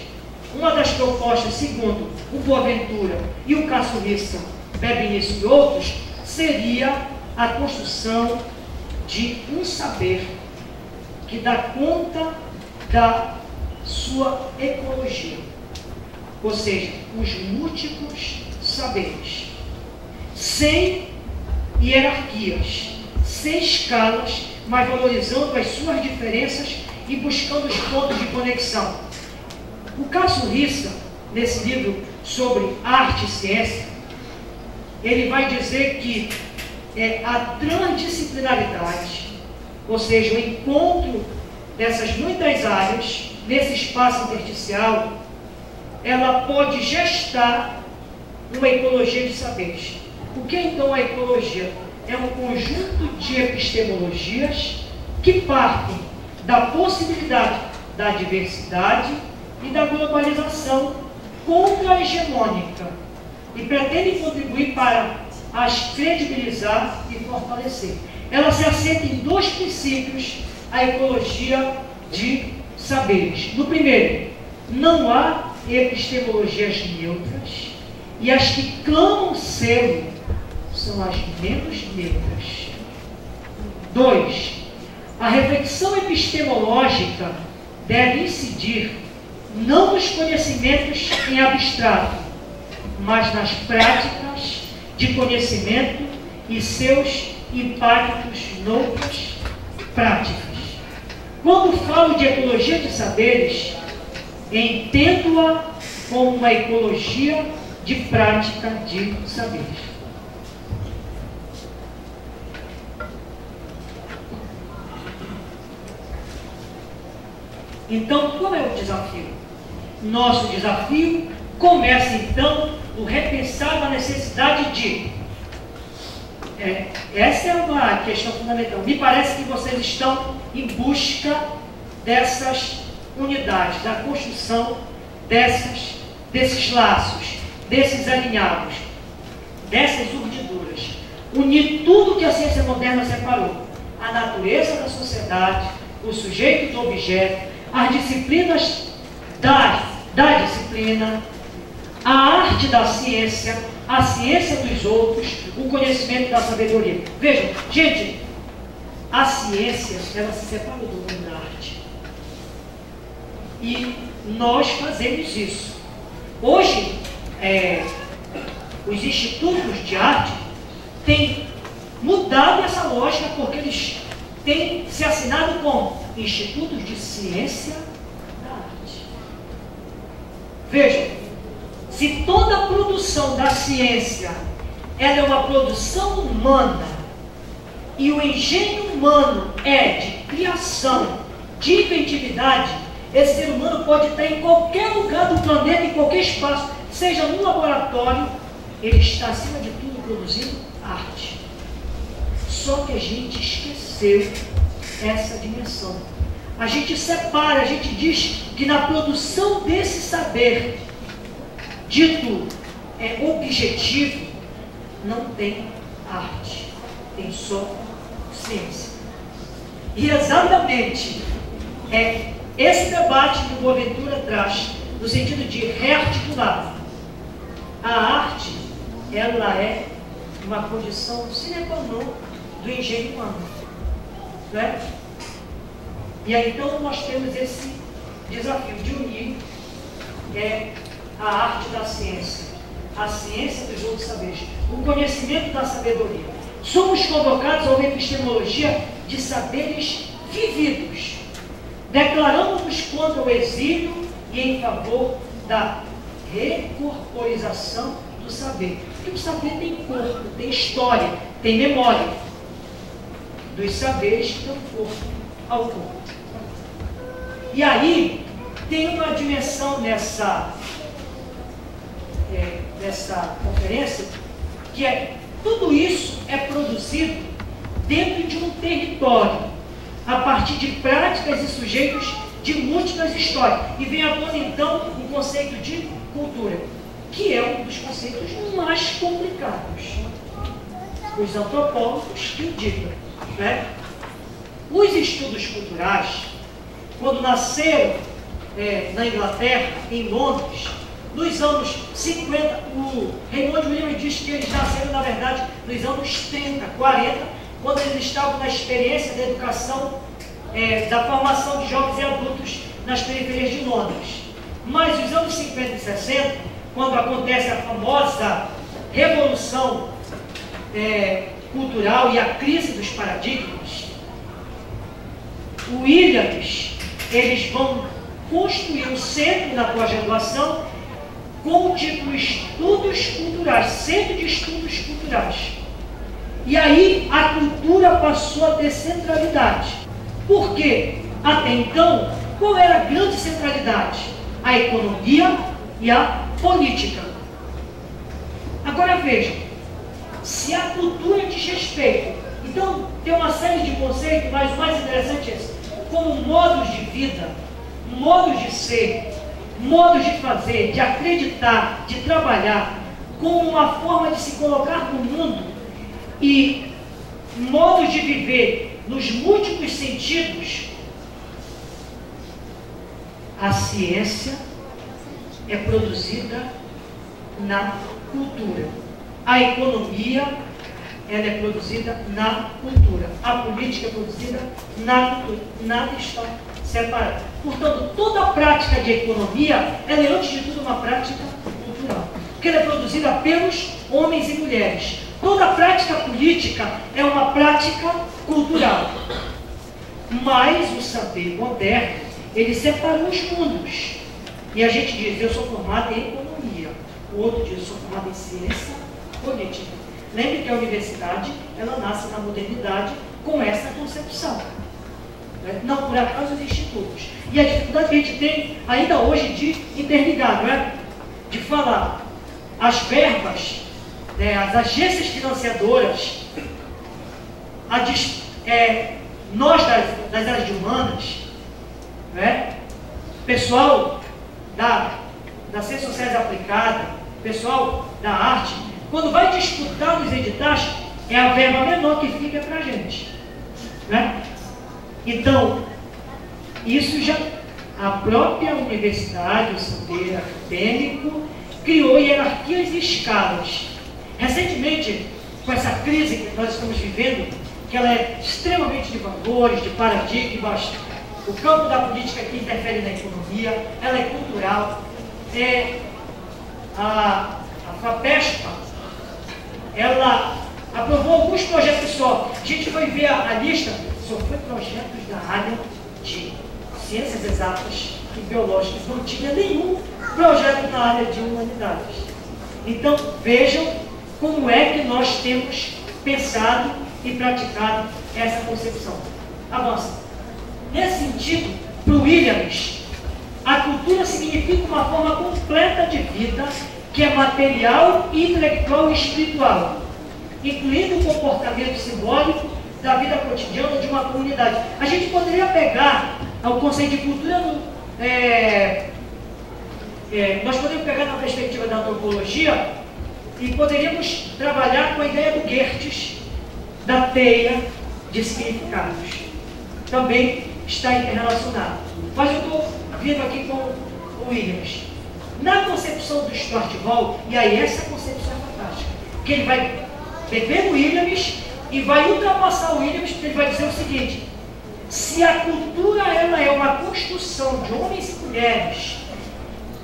uma das propostas, segundo o Boaventura e o Caçulissa, Bebenício e outros, seria a construção de um saber que dá conta da sua ecologia, ou seja, os múltiplos saberes, sem hierarquias, sem escalas, mas valorizando as suas diferenças e buscando os pontos de conexão. O Caçulissa, nesse livro sobre arte e ciência, ele vai dizer que a transdisciplinaridade, ou seja, o encontro dessas muitas áreas, nesse espaço intersticial, ela pode gestar uma ecologia de saberes. O que é então a ecologia? É um conjunto de epistemologias que partem da possibilidade da diversidade e da globalização contra-hegemônica e pretendem contribuir para as credibilizar e fortalecer. Ela se assenta em dois princípios, a ecologia de saberes. No primeiro, não há epistemologias neutras e as que clamam ser são as menos neutras. 2. A reflexão epistemológica deve incidir não nos conhecimentos em abstrato, mas nas práticas de conhecimento e seus impactos noutras práticas. Quando falo de ecologia de saberes, entendo-a como uma ecologia de prática de saberes. Então, qual é o desafio? Nosso desafio começa, então, no repensar a necessidade de Essa é uma questão fundamental. Me parece que vocês estão em busca dessas unidades, da construção desses laços, desses alinhados, dessas urdiduras. Unir tudo que a ciência moderna separou. A natureza da sociedade, o sujeito do objeto, as disciplinas da disciplina, a arte da ciência, a ciência dos outros, o conhecimento da sabedoria. Vejam, gente, a ciência, ela se separou do mundo da arte. E nós fazemos isso. Hoje, os institutos de arte têm mudado essa lógica porque eles têm se assinado com institutos de ciência da arte. Vejam, se toda a produção da ciência ela é uma produção humana e o engenho humano é de criação, de inventividade, esse ser humano pode estar em qualquer lugar do planeta, em qualquer espaço, seja no laboratório, ele está acima de tudo produzindo arte. Só que a gente esqueceu essa dimensão. A gente separa, a gente diz que na produção desse saber dito objetivo, não tem arte, tem só ciência. E exatamente esse debate que o Boaventura traz, no sentido de rearticular. A arte, ela é uma condição sine qua non do engenho humano. Não é? E aí, então, nós temos esse desafio de unir a arte da ciência, a ciência dos outros saberes, o conhecimento da sabedoria. Somos convocados a uma epistemologia de saberes vividos. Declaramos-nos contra o exílio e em favor da recorporização do saber. Porque o saber tem corpo, tem história, tem memória. Dos saberes que dão corpo ao corpo. E aí, tem uma dimensão nessa conferência, que tudo isso é produzido dentro de um território, a partir de práticas e sujeitos de múltiplas histórias. E vem à tona, então, o conceito de cultura, que é um dos conceitos mais complicados. Os antropólogos que o digam. Né? Os estudos culturais, quando nasceram na Inglaterra, em Londres, nos anos 50, o Raymond Williams diz que eles nasceram, na verdade, nos anos 30, 40, quando eles estavam na experiência da educação, da formação de jovens e adultos nas periferias de Londres. Mas nos anos 50 e 60, quando acontece a famosa revolução cultural e a crise dos paradigmas, o Williams, eles vão construir um centro na pós-graduação com o título Estudos Culturais, Centro de Estudos Culturais. E aí a cultura passou a ter centralidade. Por quê? Até então, qual era a grande centralidade? A economia e a política. Agora vejam, se a cultura diz respeito, então tem uma série de conceitos, mas o mais interessante é esse, como modos de vida, modos de ser, modos de fazer, de acreditar, de trabalhar, como uma forma de se colocar no mundo e modos de viver nos múltiplos sentidos. A ciência é produzida na cultura. A economia, ela é produzida na cultura. A política é produzida na cultura. Nada está separado. Portanto, toda a prática de economia, ela é antes de tudo uma prática cultural. Porque ela é produzida pelos homens e mulheres. Toda a prática política é uma prática cultural. Mas o saber moderno, ele separa os mundos. E a gente diz, eu sou formado em economia. O outro diz, eu sou formado em ciência política. Lembre que a universidade, ela nasce na modernidade com essa concepção. Não por acaso os institutos. E a dificuldade que a gente tem ainda hoje de interligar, não é? De falar as verbas, as agências financiadoras, nós das áreas de humanas, né? Pessoal da ciência sociais aplicada, pessoal da arte, quando vai disputar nos editais, é a verba menor que fica para a gente, né? Então, isso já, a própria universidade, o setor acadêmico, criou hierarquias e escalas. Recentemente, com essa crise que nós estamos vivendo, que ela é extremamente de valores, de paradigmas, o campo da política que interfere na economia, ela é cultural. A FAPESP, ela aprovou alguns projetos só. A gente foi ver a lista, só foi projetos da área de ciências exatas e biológicas, não tinha nenhum projeto na área de humanidades. Então, vejam como é que nós temos pensado e praticado essa concepção. Avança. Nesse sentido, para o Williams, a cultura significa uma forma completa de vida que é material, intelectual e espiritual, incluindo o comportamento simbólico da vida cotidiana de uma comunidade. A gente poderia pegar o conceito de cultura, nós poderíamos pegar na perspectiva da antropologia e poderíamos trabalhar com a ideia do Geertz, da teia de significados. Também está interrelacionado. Mas eu estou vindo aqui com o Williams. Na concepção do Stuart Hall, e aí essa concepção é fantástica, que ele vai beber no Williams e vai ultrapassar o Williams, porque ele vai dizer o seguinte: se a cultura ela é uma construção de homens e mulheres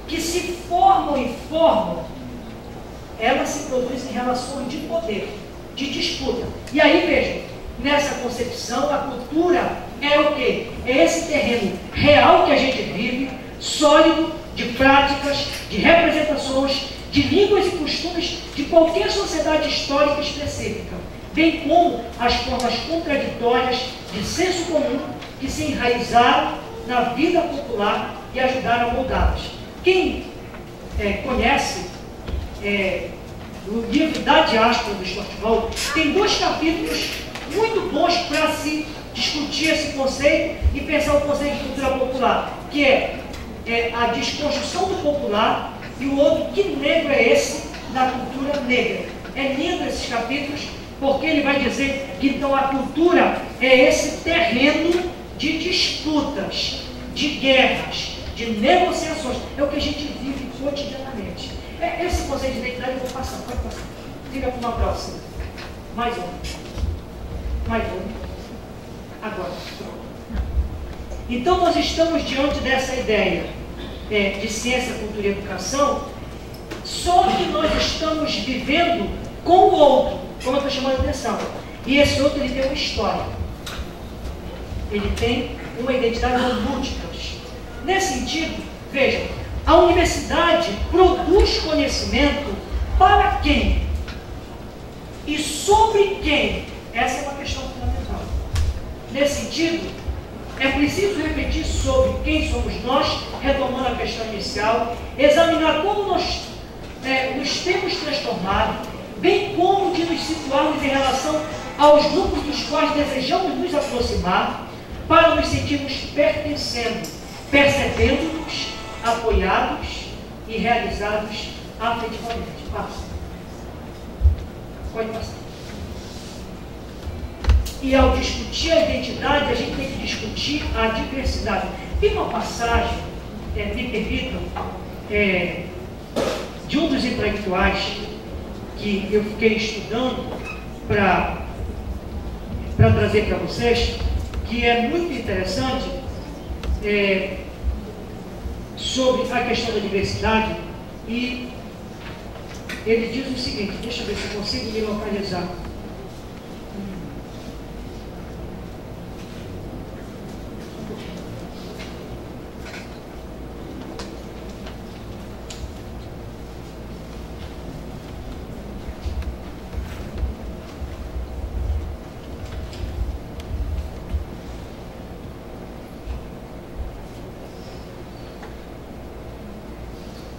que se formam e formam, ela se produz em relações de poder, de disputa. E aí vejam, nessa concepção, a cultura é o quê? É esse terreno real que a gente vive, sólido, de práticas, de representações, de línguas e costumes de qualquer sociedade histórica específica, bem como as formas contraditórias de senso comum que se enraizaram na vida popular e ajudaram a moldá-las. Quem conhece o livro da diáspora do Stuart Hall, tem 2 capítulos muito bons para se discutir esse conceito e pensar o conceito de cultura popular, que é a desconstrução do popular, e o outro, que negro é esse da cultura negra. É lindo esses capítulos, porque ele vai dizer que então a cultura é esse terreno de disputas, de guerras, de negociações. É o que a gente vive cotidianamente. Esse conceito de identidade eu vou passar, pode passar. Fica para uma próxima. Mais um. Agora. Então nós estamos diante dessa ideia de ciência, cultura e educação, só que nós estamos vivendo com o outro, como eu estou chamando a atenção. E esse outro, ele tem uma história. Ele tem uma identidade múltiplas. Nesse sentido, vejam, a universidade produz conhecimento para quem? E sobre quem? Essa é uma questão fundamental. Nesse sentido, é preciso refletir sobre quem somos nós, retomando a questão inicial, examinar como nós nos temos transformado, bem como de nos situarmos em relação aos grupos dos quais desejamos nos aproximar, para nos sentirmos pertencendo, percebendo-nos, apoiados e realizados afetivamente. Passa. Pode passar. E ao discutir a identidade, a gente tem que discutir a diversidade. Tem uma passagem, me permitam, de um dos intelectuais que eu fiquei estudando para trazer para vocês, que é muito interessante, sobre a questão da diversidade, e ele diz o seguinte, deixa eu ver se eu consigo me localizar.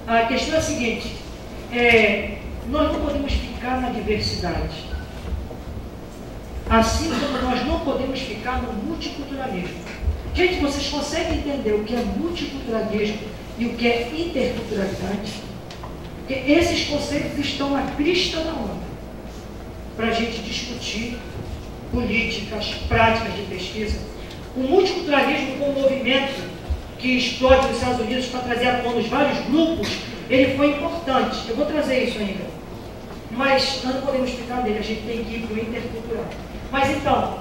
A questão é a seguinte, nós não podemos ficar na diversidade. assim como nós não podemos ficar no multiculturalismo. Gente, vocês conseguem entender o que é multiculturalismo e o que é interculturalidade? Porque esses conceitos estão na crista da onda para a gente discutir políticas, práticas de pesquisa. O multiculturalismo, como movimento que explode nos Estados Unidos para trazer à tona os vários grupos, ele foi importante. Eu vou trazer isso ainda. Mas nós não podemos ficar nele, a gente tem que ir para o intercultural. Mas então,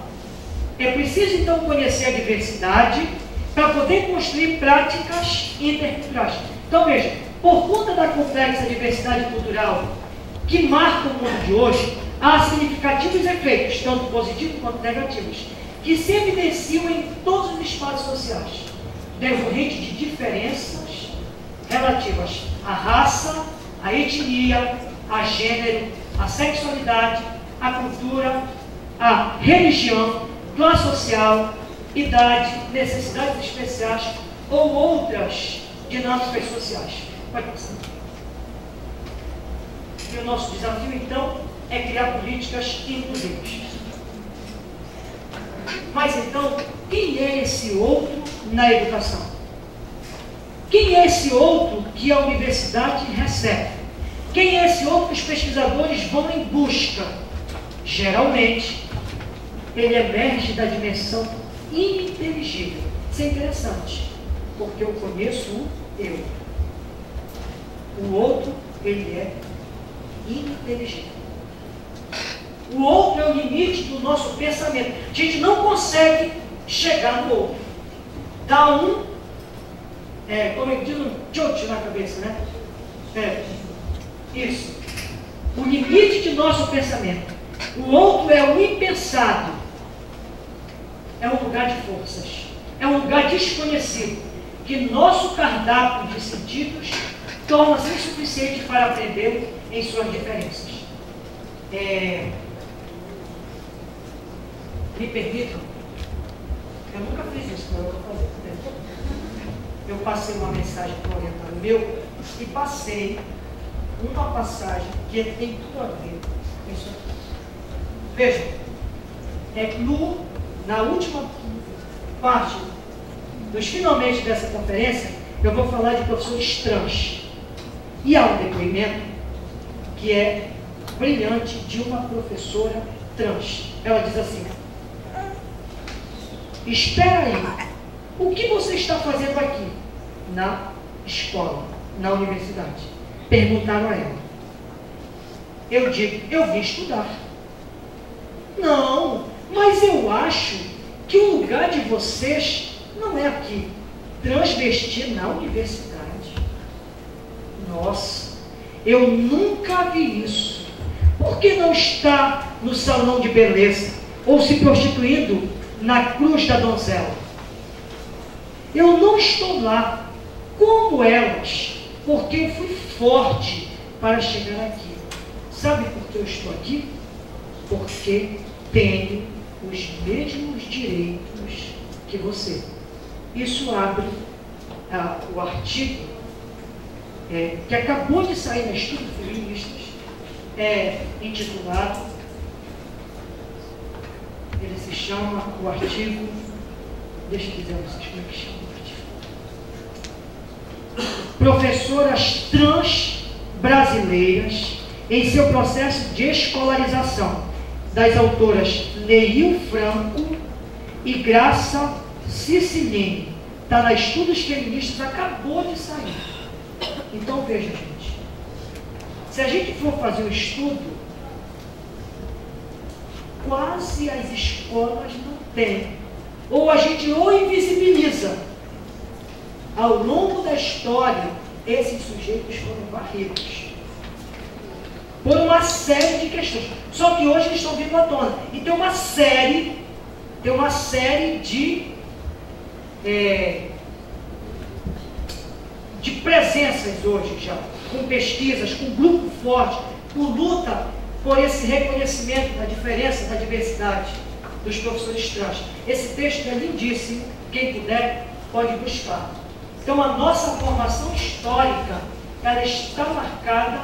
é preciso então conhecer a diversidade para poder construir práticas interculturais. Então veja, por conta da complexa diversidade cultural que marca o mundo de hoje, há significativos efeitos, tanto positivos quanto negativos, que se evidenciam em todos os espaços sociais, decorrentes de diferenças relativas à raça, à etnia, a gênero, a sexualidade, a cultura, a religião, classe social, idade, necessidades especiais ou outras dinâmicas sociais. Pode passar. E o nosso desafio, então, é criar políticas inclusivas. Mas, então, quem é esse outro na educação? Quem é esse outro que a universidade recebe? Quem é esse outro que os pesquisadores vão em busca? Geralmente, ele emerge da dimensão ininteligível. Isso é interessante, porque eu conheço o eu. O outro, ele é ininteligível. O outro é o limite do nosso pensamento. A gente não consegue chegar no outro. Dá como eu digo, um tchut na cabeça, né? Isso. O limite de nosso pensamento. O outro é o impensado. É um lugar de forças. É um lugar desconhecido. Que nosso cardápio de sentidos torna-se insuficiente para aprendê-lo em suas diferenças. Me permitam, eu nunca fiz isso, mas eu vou fazer. Eu passei uma mensagem para o orientador meu e passei uma passagem que tem tudo a ver com isso aqui. Vejam, na última parte dos finalmente dessa conferência, eu vou falar de professores trans. E há um depoimento que é brilhante de uma professora trans. Ela diz assim: espera aí, o que você está fazendo aqui? Na escola, na universidade. Perguntaram a ela. Eu digo, eu vim estudar. Não, mas eu acho que o lugar de vocês não é aqui. Transvestir na universidade. Nossa, eu nunca vi isso. Por que não está no salão de beleza? Ou se prostituindo na cruz da donzela? Eu não estou lá como elas, porque eu fui forte para chegar aqui. Sabe por que eu estou aqui? Porque tenho os mesmos direitos que você. Isso abre o artigo que acabou de sair no Estudo Feministas, intitulado, ele se chama, o artigo, deixa eu dizer a vocês como é que chama o artigo. Professoras trans brasileiras em seu processo de escolarização, das autoras Neil Franco e Graça Cicilline. Está na Estudos Feministas, acabou de sair. Então veja, gente, se a gente for fazer um estudo, quase as escolas não têm, ou a gente invisibiliza. Ao longo da história, esses sujeitos foram varridos por uma série de questões. Só que hoje eles estão vindo à tona. E tem uma série de presenças hoje já, com pesquisas, com grupo forte, com luta por esse reconhecimento da diferença, da diversidade dos professores trans. Esse texto é lindíssimo, quem puder pode buscar. Então a nossa formação histórica, ela está marcada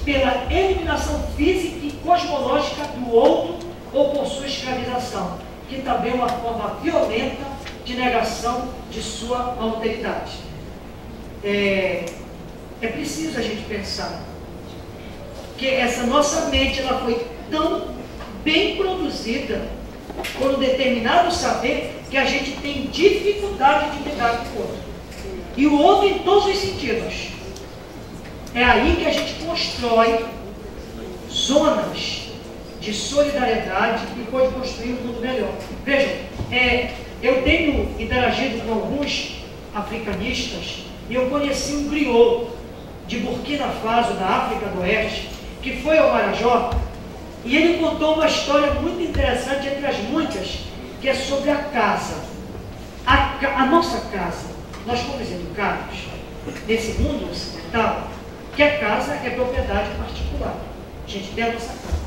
pela eliminação física e cosmológica do outro ou por sua escravização, que também é uma forma violenta de negação de sua alteridade. É preciso a gente pensar que essa nossa mente ela foi tão bem produzida por um determinado saber que a gente tem dificuldade de lidar com o outro. E o outro em todos os sentidos. É aí que a gente constrói zonas de solidariedade e pode construir um mundo melhor. Vejam, eu tenho interagido com alguns africanistas e eu conheci um griot de Burkina Faso, da África do Oeste, que foi ao Marajó, e ele contou uma história muito interessante, entre as muitas, que é sobre a casa. A nossa casa. Nós fomos educados nesse mundo ocidental que a casa é propriedade particular. A gente tem a nossa casa.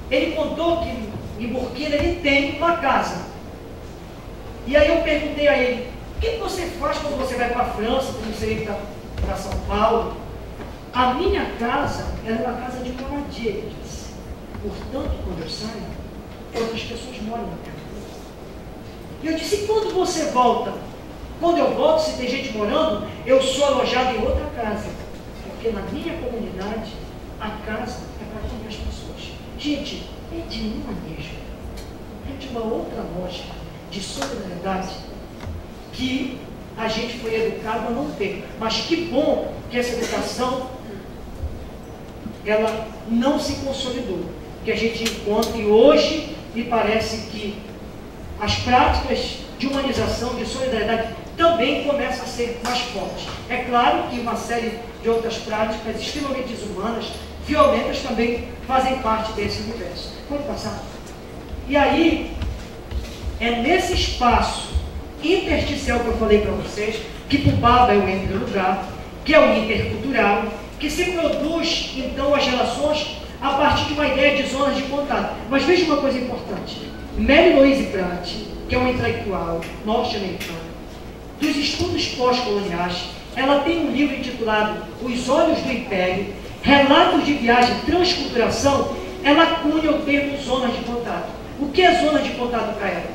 Ele contou que em Burkina ele tem uma casa. E aí eu perguntei a ele, o que você faz quando você vai para a França, quando você vem para São Paulo? A minha casa era uma casa de moradia, ele disse. Portanto, quando eu saio, outras pessoas moram na casa. E eu disse, e quando você volta? Quando eu volto, se tem gente morando, eu sou alojado em outra casa. Porque na minha comunidade, a casa é para todas as pessoas. Gente, é de humanismo. É de uma outra lógica de solidariedade que a gente foi educado a não ter. Mas que bom que essa educação ela não se consolidou. Que a gente encontra, e hoje me parece que as práticas de humanização, de solidariedade, também começam a ser mais fortes. É claro que uma série de outras práticas extremamente desumanas, violentas, também fazem parte desse universo. Vamos passar? E aí, é nesse espaço intersticial que eu falei para vocês, que Pubaba é o entre-lugar, que é o intercultural, que se produz, então, as relações a partir de uma ideia de zonas de contato. Mas veja uma coisa importante. Mary Louise Pratt, que é uma intelectual norte-americana, dos estudos pós-coloniais, ela tem um livro intitulado Os Olhos do Império, Relatos de Viagem e Transculturação. Ela cunha o termo zonas de contato. O que é zona de contato para ela?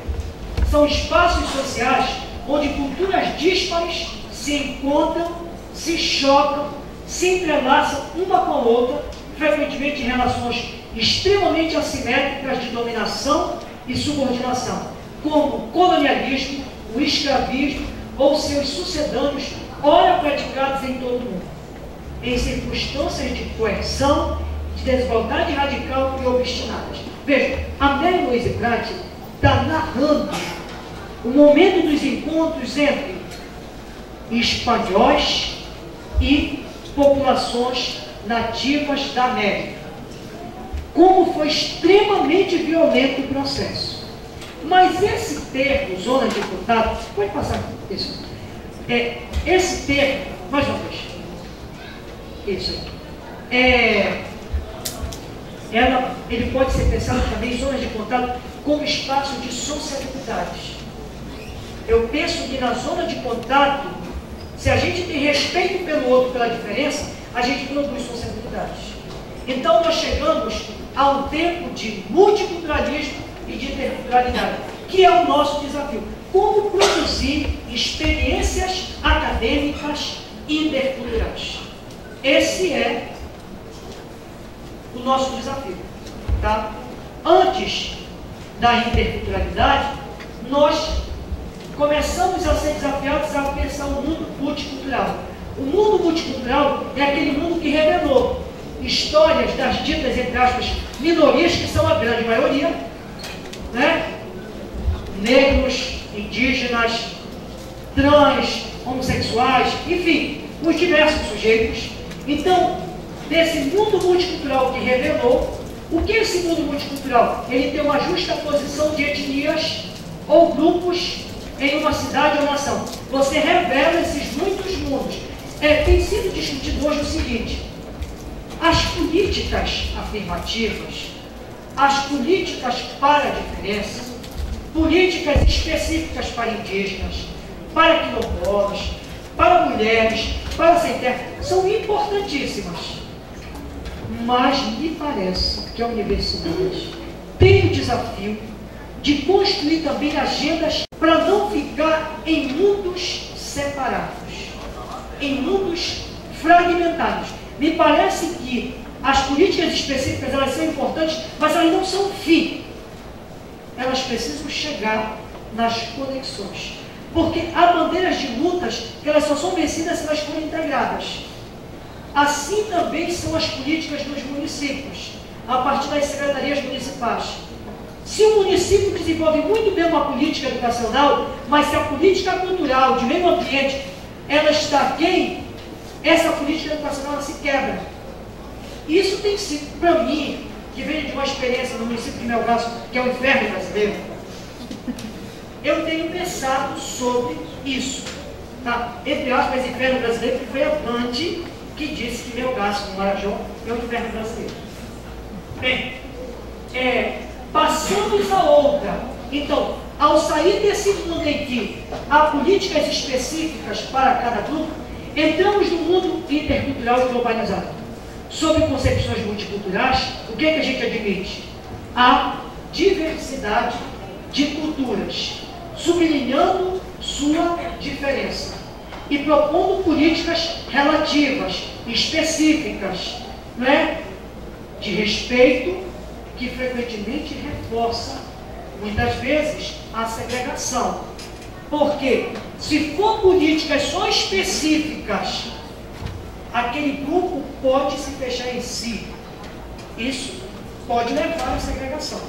São espaços sociais onde culturas díspares se encontram, se chocam, se entrelaçam uma com a outra, frequentemente em relações extremamente assimétricas de dominação e subordinação, como o colonialismo, o escravismo ou seus sucedâneos, ora praticados em todo o mundo, em circunstâncias de coerção, de desigualdade radical e obstinadas. Veja, a Mary Louise Pratt está narrando o momento dos encontros entre espanhóis e populações nativas da América. Como foi extremamente violento o processo. Mas esse termo, zona de contato, pode passar isso. Esse termo, mais uma vez, isso. Ele pode ser pensado também, zonas de contato, como espaço de sociabilidade. Eu penso que na zona de contato, se a gente tem respeito pelo outro, pela diferença, a gente produz sociabilidade. Então nós chegamos a um tempo de multiculturalismo e de interculturalidade, que é o nosso desafio. Como produzir experiências acadêmicas interculturais? Esse é o nosso desafio. Tá? Antes da interculturalidade, nós começamos a ser desafiados a pensar um mundo multicultural. O mundo multicultural é aquele mundo que revelou histórias das ditas, entre aspas, minorias, que são a grande maioria, né? Negros, indígenas, trans, homossexuais, enfim, os diversos sujeitos. Então, desse mundo multicultural que revelou, o que é esse mundo multicultural? Ele tem uma justa posição de etnias ou grupos em uma cidade ou nação. Você revela esses muitos mundos. Tem sido discutido hoje o seguinte: as políticas afirmativas, as políticas para a diferença, políticas específicas para indígenas, para quilombolas, para mulheres, para sem terra, são importantíssimas. Mas me parece que a universidade tem o desafio de construir também agendas para não ficar em mundos separados, em mundos fragmentados. Me parece que as políticas específicas, elas são importantes, mas elas não são fim. Elas precisam chegar nas conexões. Porque há bandeiras de lutas que elas só são vencidas se elas forem integradas. Assim também são as políticas dos municípios, a partir das secretarias municipais. Se o município desenvolve muito bem uma política educacional, mas se a política cultural, de meio ambiente, ela está aquém, essa política educacional ela se quebra. Isso tem sido, para mim, que veio de uma experiência no município de Melgaço, que é o inferno brasileiro, eu tenho pensado sobre isso. Tá? Entre aspas, inferno brasileiro, que foi a Dante que disse que Melgaço, no Marajó, é o inferno brasileiro. Bem, passamos a outra. Então, ao sair desse mundo em que há políticas específicas para cada grupo, entramos no mundo intercultural e globalizado. Sob concepções multiculturais, o que é que a gente admite? A diversidade de culturas, sublinhando sua diferença e propondo políticas relativas, específicas, não é? De respeito, que frequentemente reforça, muitas vezes, a segregação. Porque, se for políticas só específicas, aquele grupo pode se fechar em si. Isso pode levar à segregação.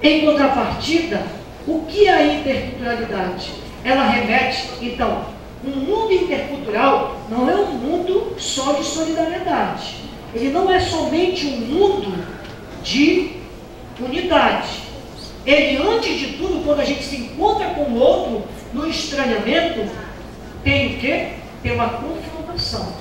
Em contrapartida, o que é a interculturalidade? Ela remete, então, um mundo intercultural não é um mundo só de solidariedade. Ele não é somente um mundo de unidade. Ele, antes de tudo, quando a gente se encontra com o outro, no estranhamento, tem o quê? Tem uma confrontação.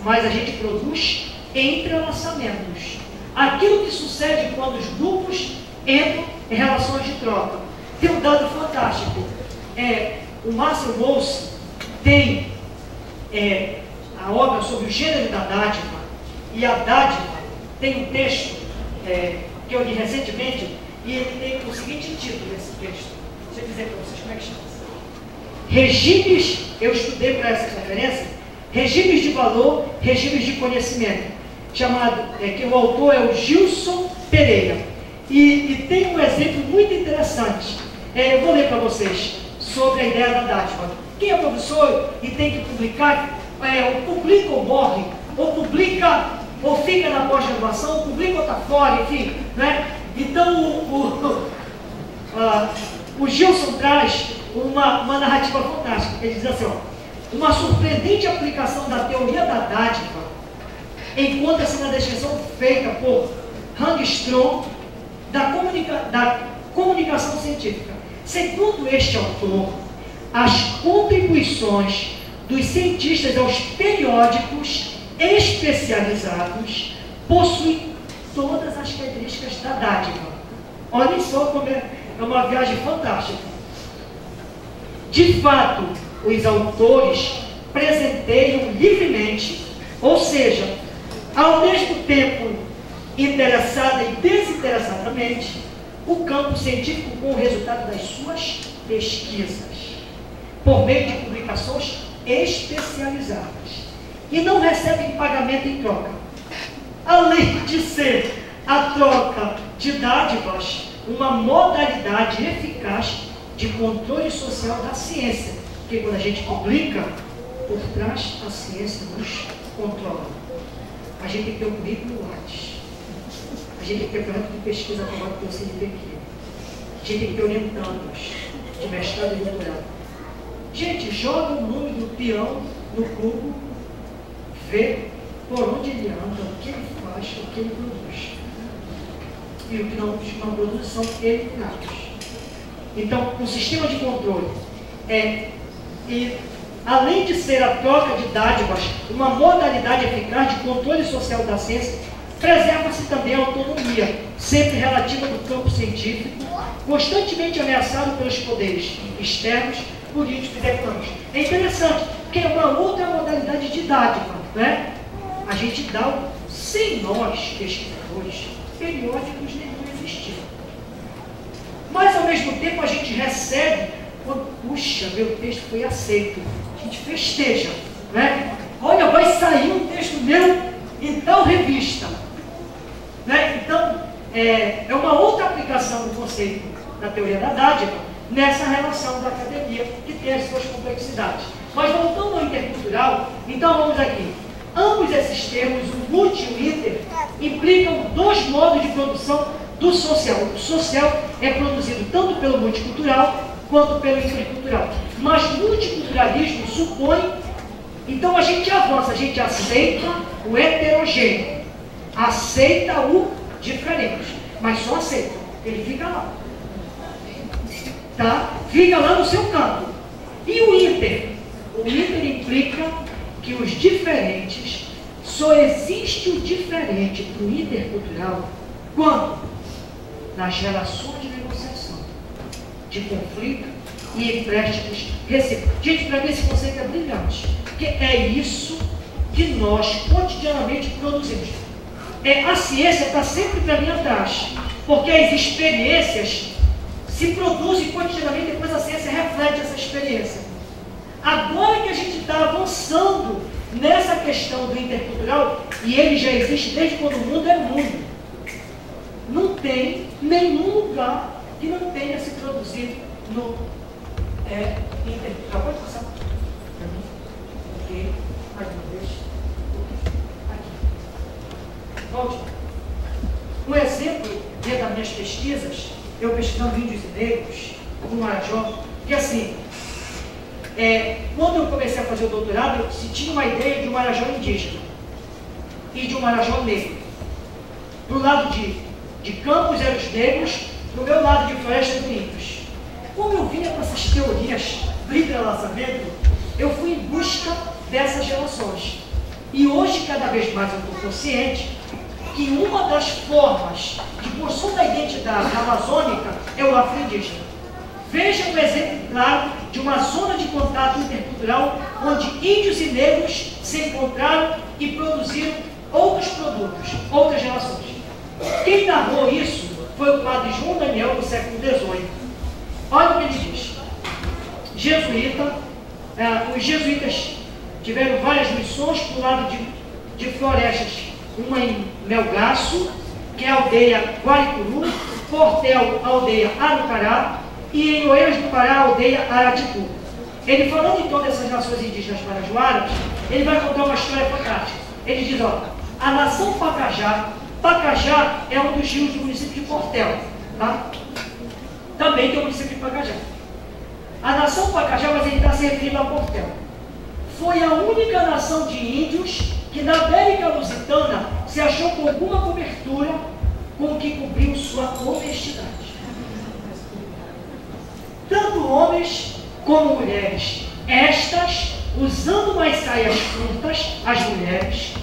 Mas a gente produz entrelaçamentos. Aquilo que sucede quando os grupos entram em relações de troca. Tem um dado fantástico. O Marcel Mauss tem a obra sobre o gênero da dádiva, e a dádiva tem um texto que eu li recentemente, e ele tem o seguinte título, esse texto. Deixa eu dizer para vocês como é que chama. Regimes, eu estudei para essa conferência, regimes de valor, regimes de conhecimento, chamado, que o autor é o Gilson Pereira. E tem um exemplo muito interessante. Eu vou ler para vocês sobre a ideia da dádiva. Quem é professor e tem que publicar, ou publica ou morre, ou publica ou fica na pós-graduação, publica ou está fora, enfim. Né? Então, o Gilson traz uma narrativa fantástica. Ele diz assim, uma surpreendente aplicação da teoria da dádiva encontra-se na descrição feita por Hangstrom da comunicação científica. Segundo este autor, as contribuições dos cientistas aos periódicos especializados possuem todas as características da dádiva. Olhem só como é uma viagem fantástica. De fato, os autores presenteiam livremente, ou seja, ao mesmo tempo interessada e desinteressadamente, o campo científico com o resultado das suas pesquisas, por meio de publicações especializadas, e não recebem pagamento em troca. Além de ser a troca de dádivas uma modalidade eficaz de controle social da ciência, porque quando a gente publica, por trás a ciência nos controla. A gente tem que ter um currículo Lattes. A gente tem que ter projeto de pesquisa aprovado pelo CNPq. A gente tem que ter orientandos de mestrado e doutorado. Gente, joga o nome do peão no cubo, vê por onde ele anda, o que ele faz, o que ele produz. E o que não produz são eliminados. Então, um sistema de controle e além de ser a troca de dádivas uma modalidade eficaz de controle social da ciência, preserva-se também a autonomia, sempre relativa do campo científico, constantemente ameaçado pelos poderes externos, políticos e econômicos. É interessante, porque é uma outra modalidade de dádiva, né? A gente dá, sem nós, pesquisadores, periódicos nenhum existiam. Mas ao mesmo tempo a gente recebe, quando, puxa, meu texto foi aceito, a gente festeja, né? Olha, vai sair um texto meu em tal revista, né? Então, é uma outra aplicação do conceito da teoria da dádiva nessa relação da academia, que tem as suas complexidades. Mas voltando ao intercultural, então vamos aqui. Ambos esses termos, o multi e o inter, implicam dois modos de produção do social. O social é produzido tanto pelo multicultural quanto pelo intercultural. Mas o multiculturalismo supõe, então a gente avança, a gente aceita o heterogêneo, aceita o diferente, mas só aceita, ele fica lá. Tá? Fica lá no seu canto. E o inter? O inter implica que os diferentes, só existe o diferente para o intercultural quando? Nas relações de negociação, de conflito e empréstimos recíprocos. Gente, para mim esse conceito é brilhante, porque é isso que nós cotidianamente produzimos. A ciência está sempre para mim atrás, porque as experiências se produzem cotidianamente, depois a ciência reflete essa experiência. Agora que a gente está avançando nessa questão do intercultural, e ele já existe desde quando o mundo é mundo, não tem nenhum lugar que não tenha se produzido no intercultural. Pode passar para mim? Ok, mais uma vez. Aqui. Volte. Um exemplo dentro das minhas pesquisas, eu pesquisando índios e negros, no Marajó, que assim, quando eu comecei a fazer o doutorado, se tinha uma ideia de um Marajó indígena e de um Marajó negro. Do lado de Campos eram os negros, do meu lado de Floresta eram os índios. Como eu vinha com essas teorias do entrelaçamento, eu fui em busca dessas relações. E hoje, cada vez mais, eu estou consciente que uma das formas de construção da identidade amazônica é o afro-indígena. Veja um exemplo claro de uma zona de contato intercultural onde índios e negros se encontraram e produziram outros produtos, outras relações. Quem narrou isso foi o padre João Daniel, do século XVIII. Olha o que ele diz. Os jesuítas tiveram várias missões para o lado de florestas, uma em Melgaço, que é a aldeia Guaricuru, Portel, a aldeia Arucará, e em Oeiras do Pará, a aldeia Aratipu. Ele, falando então dessas nações indígenas parajuaras, ele vai contar uma história fantástica. Ele diz, ó, a nação Pacajá é um dos rios do município de Portel, tá? Também tem o município de Pacajá. A nação Pacajá, mas ele está se referindo a Portel, foi a única nação de índios que na América Lusitana se achou com alguma cobertura com o que cobriu sua honestidade. Tanto homens como mulheres, estas usando mais saias curtas, as mulheres,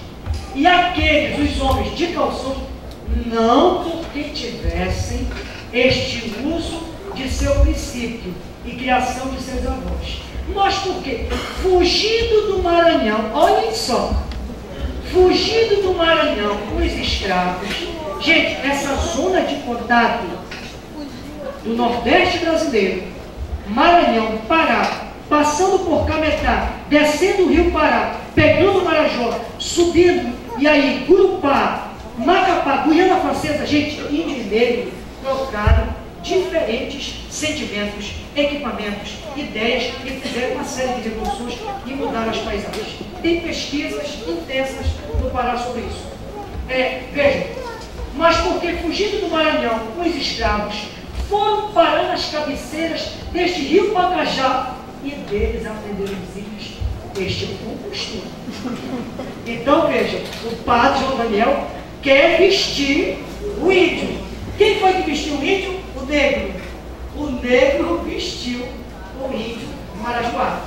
e aqueles, os homens de calção, não porque tivessem este uso de seu princípio e criação de seus avós, mas porque, fugindo do Maranhão, olhem só, fugindo do Maranhão com os escravos, gente, essa zona de contato do Nordeste brasileiro, Maranhão, Pará, passando por Cametá, descendo o Rio Pará, pegando o Marajó, subindo, e aí Gurupá, Macapá, Guiana Francesa, gente, índio e negro trocaram diferentes sentimentos, equipamentos, ideias e fizeram uma série de revoluções e mudaram as paisagens. Tem pesquisas intensas no Pará sobre isso. Vejam, mas porque fugindo do Maranhão com os escravos, foram parar nas cabeceiras deste rio Pacajá e deles aprenderam os índios. Este é o costume. Então vejam, o padre João Daniel quer vestir o índio. Quem foi que vestiu o índio? O negro. O negro vestiu o índio marajoara.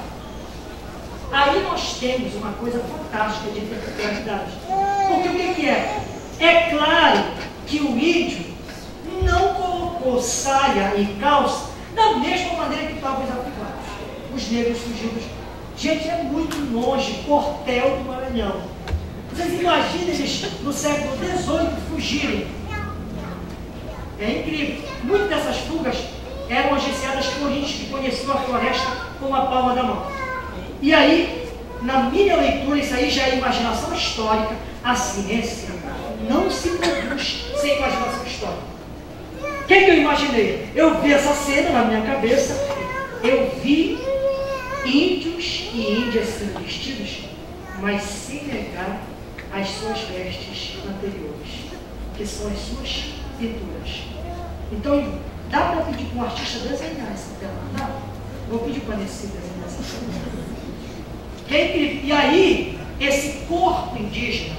Aí nós temos uma coisa fantástica de interculturalidade. Porque o que é? É claro que o índio não colocou saia e calça da mesma maneira que estavam os africanos. Os negros fugidos. Gente, é muito longe, Portel do Maranhão. Vocês imaginam eles no século XVIII fugirem? É incrível. Muitas dessas fugas como a gente conheceu a floresta com a palma da mão. E aí, na minha leitura, isso aí já é imaginação histórica. A ciência não se produz sem imaginação histórica. O que eu imaginei? Eu vi essa cena na minha cabeça, eu vi índios e índias sendo vestidos, mas sem negar as suas vestes anteriores, que são as suas pinturas. Então, dá para pedir para um artista desenhar essa tela? Não. Vou pedir para Nessi desenhar essa tela. E aí, esse corpo indígena,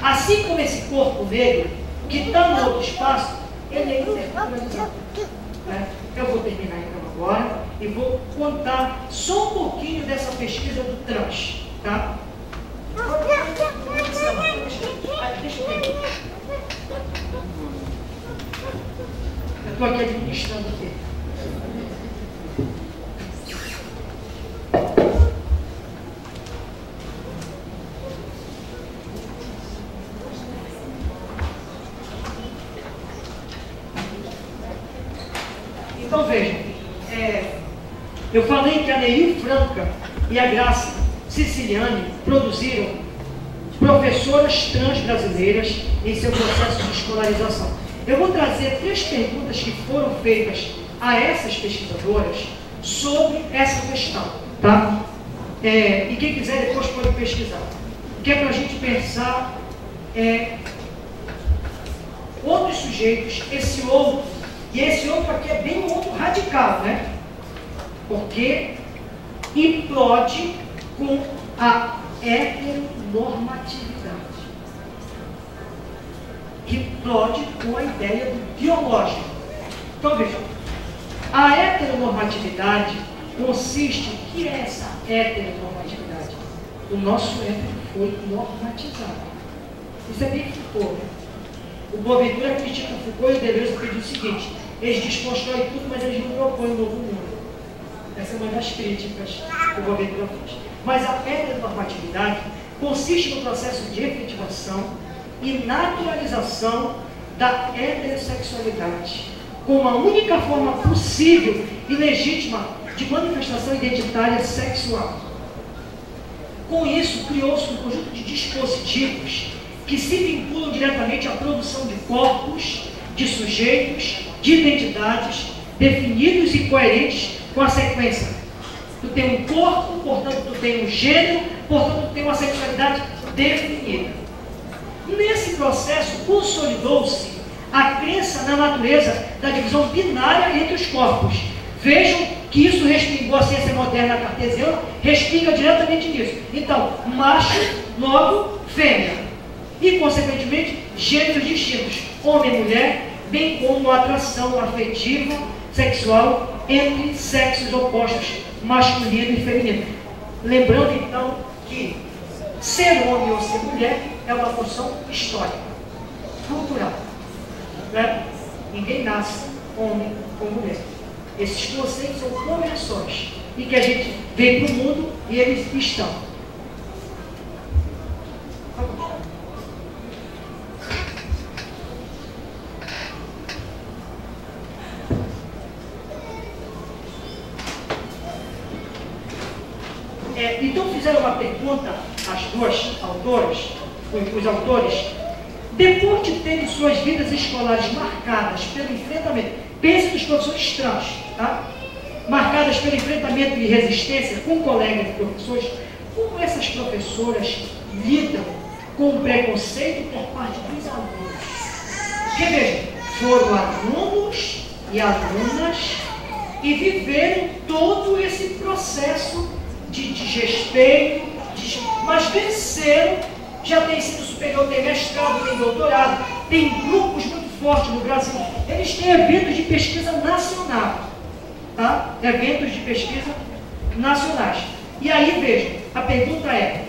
assim como esse corpo negro, que está no outro espaço, ele é interculturalizado. Eu vou terminar então agora e vou contar só um pouquinho dessa pesquisa do trans. Tá? Deixa eu ver. Eu estou aqui administrando o quê? Então vejam, eu falei que a Neil Franca e a Graça Siciliani produziram professoras trans brasileiras em seu processo de escolarização. Eu vou trazer 3 perguntas que foram feitas a essas pesquisadoras sobre essa questão, tá? E quem quiser depois pode pesquisar. Que é para a gente pensar outros sujeitos, esse outro. E esse outro aqui é bem um outro radical, né? Porque implode com a heteronormatividade. Implode com a ideia do biológico. Então vejam, a heteronormatividade consiste, o que é essa heteronormatividade? O nosso hétero foi normatizado. Isso é bem Foucault, né? O Boaventura critica Foucault e o Deleuze pediu o seguinte: eles desconstroem tudo, mas eles não propõem um novo mundo. Essa é uma das críticas que o Boaventura fez. Mas a heteronormatividade consiste no processo de efetivação e naturalização da heterossexualidade como a única forma possível e legítima de manifestação identitária sexual. Com isso, criou-se um conjunto de dispositivos que se vinculam diretamente à produção de corpos, de sujeitos, de identidades definidos e coerentes com a sequência. Tu tem um corpo, portanto tu tem um gênero, portanto tu tem uma sexualidade definida. Nesse processo consolidou-se a crença na natureza da divisão binária entre os corpos. Vejam que isso respingou a ciência moderna cartesiana, respinga diretamente nisso. Então, macho, logo, fêmea. E, consequentemente, gêneros distintos, homem e mulher, bem como a atração afetiva, sexual, entre sexos opostos, masculino e feminino. Lembrando, então, que ser homem ou ser mulher é uma função histórica, cultural. Né? Ninguém nasce homem ou mulher. Esses conceitos são convenções e que a gente vem para o mundo e eles estão. Então fizeram uma pergunta às 2 autoras, os autores, depois de terem suas vidas escolares marcadas pelo enfrentamento, pense nos professores trans, tá? Marcadas pelo enfrentamento e resistência com colegas e professores, como essas professoras lidam com o preconceito por parte dos alunos? Porque vejam, foram alunos e alunas e viveram todo esse processo de desrespeito, mas venceram, já tem ensino superior, tem mestrado, tem doutorado, tem grupos muito fortes no Brasil. Eles têm eventos de pesquisa nacional, tá? Eventos de pesquisa nacionais. E aí, vejam, a pergunta é,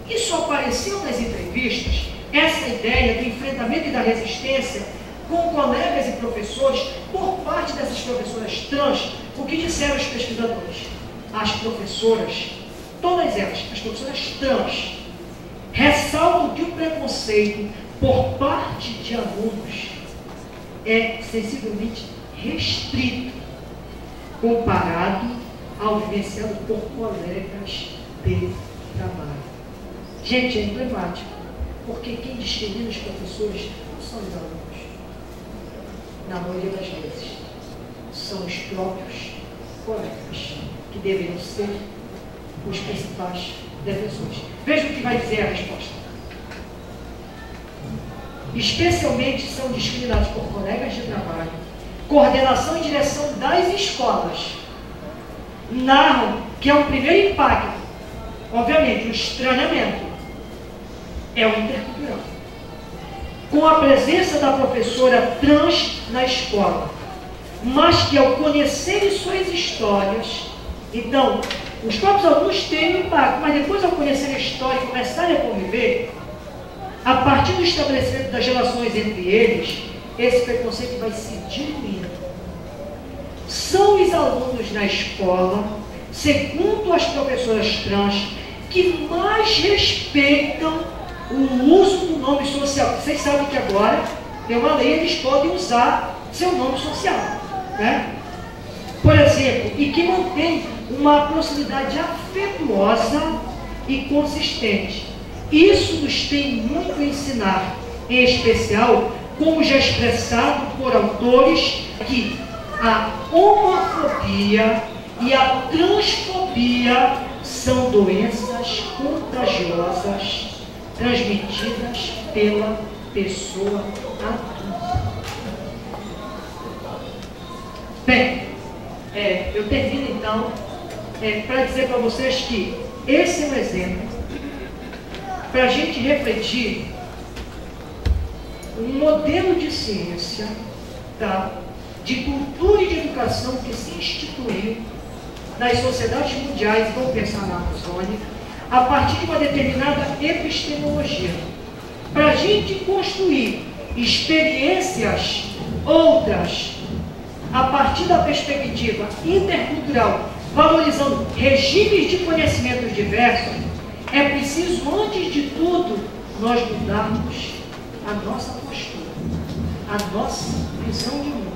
isso apareceu nas entrevistas, essa ideia do enfrentamento e da resistência com colegas e professores, por parte dessas professoras trans, o que disseram os pesquisadores? As professoras, todas elas, as professoras trans, ressaltam que o preconceito por parte de alunos é sensivelmente restrito comparado ao vivenciado por colegas de trabalho. Gente, é emblemático, porque quem discrimina os professores não são os alunos. Na maioria das vezes, são os próprios colegas, que deveriam ser os principais defensores. Veja o que vai dizer a resposta. Especialmente são discriminados por colegas de trabalho, coordenação e direção das escolas. Narram que é um primeiro impacto, obviamente, o estranhamento, é o intercultural. Com a presença da professora trans na escola, mas que ao conhecerem suas histórias, então, os próprios alunos têm um impacto, mas depois ao conhecerem a história e começarem a conviver, a partir do estabelecimento das relações entre eles, esse preconceito vai se diluindo. São os alunos na escola, segundo as professoras trans, que mais respeitam o uso do nome social. Vocês sabem que agora tem uma lei, eles podem usar seu nome social, né? Por exemplo, e que mantém uma proximidade afetuosa e consistente. Isso nos tem muito a ensinar, em especial, como já expressado por autores, que a homofobia e a transfobia são doenças contagiosas transmitidas pela pessoa adulta. Bem, eu termino então para dizer para vocês que esse é um exemplo para a gente refletir um modelo de ciência, tá, de cultura e de educação que se instituiu nas sociedades mundiais, vamos pensar na Amazônia, a partir de uma determinada epistemologia, para a gente construir experiências outras, a partir da perspectiva intercultural, valorizando regimes de conhecimentos diversos. É preciso, antes de tudo, nós mudarmos a nossa postura, a nossa visão de mundo,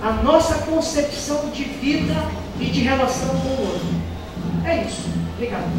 a nossa concepção de vida e de relação com o outro. É isso. Obrigado.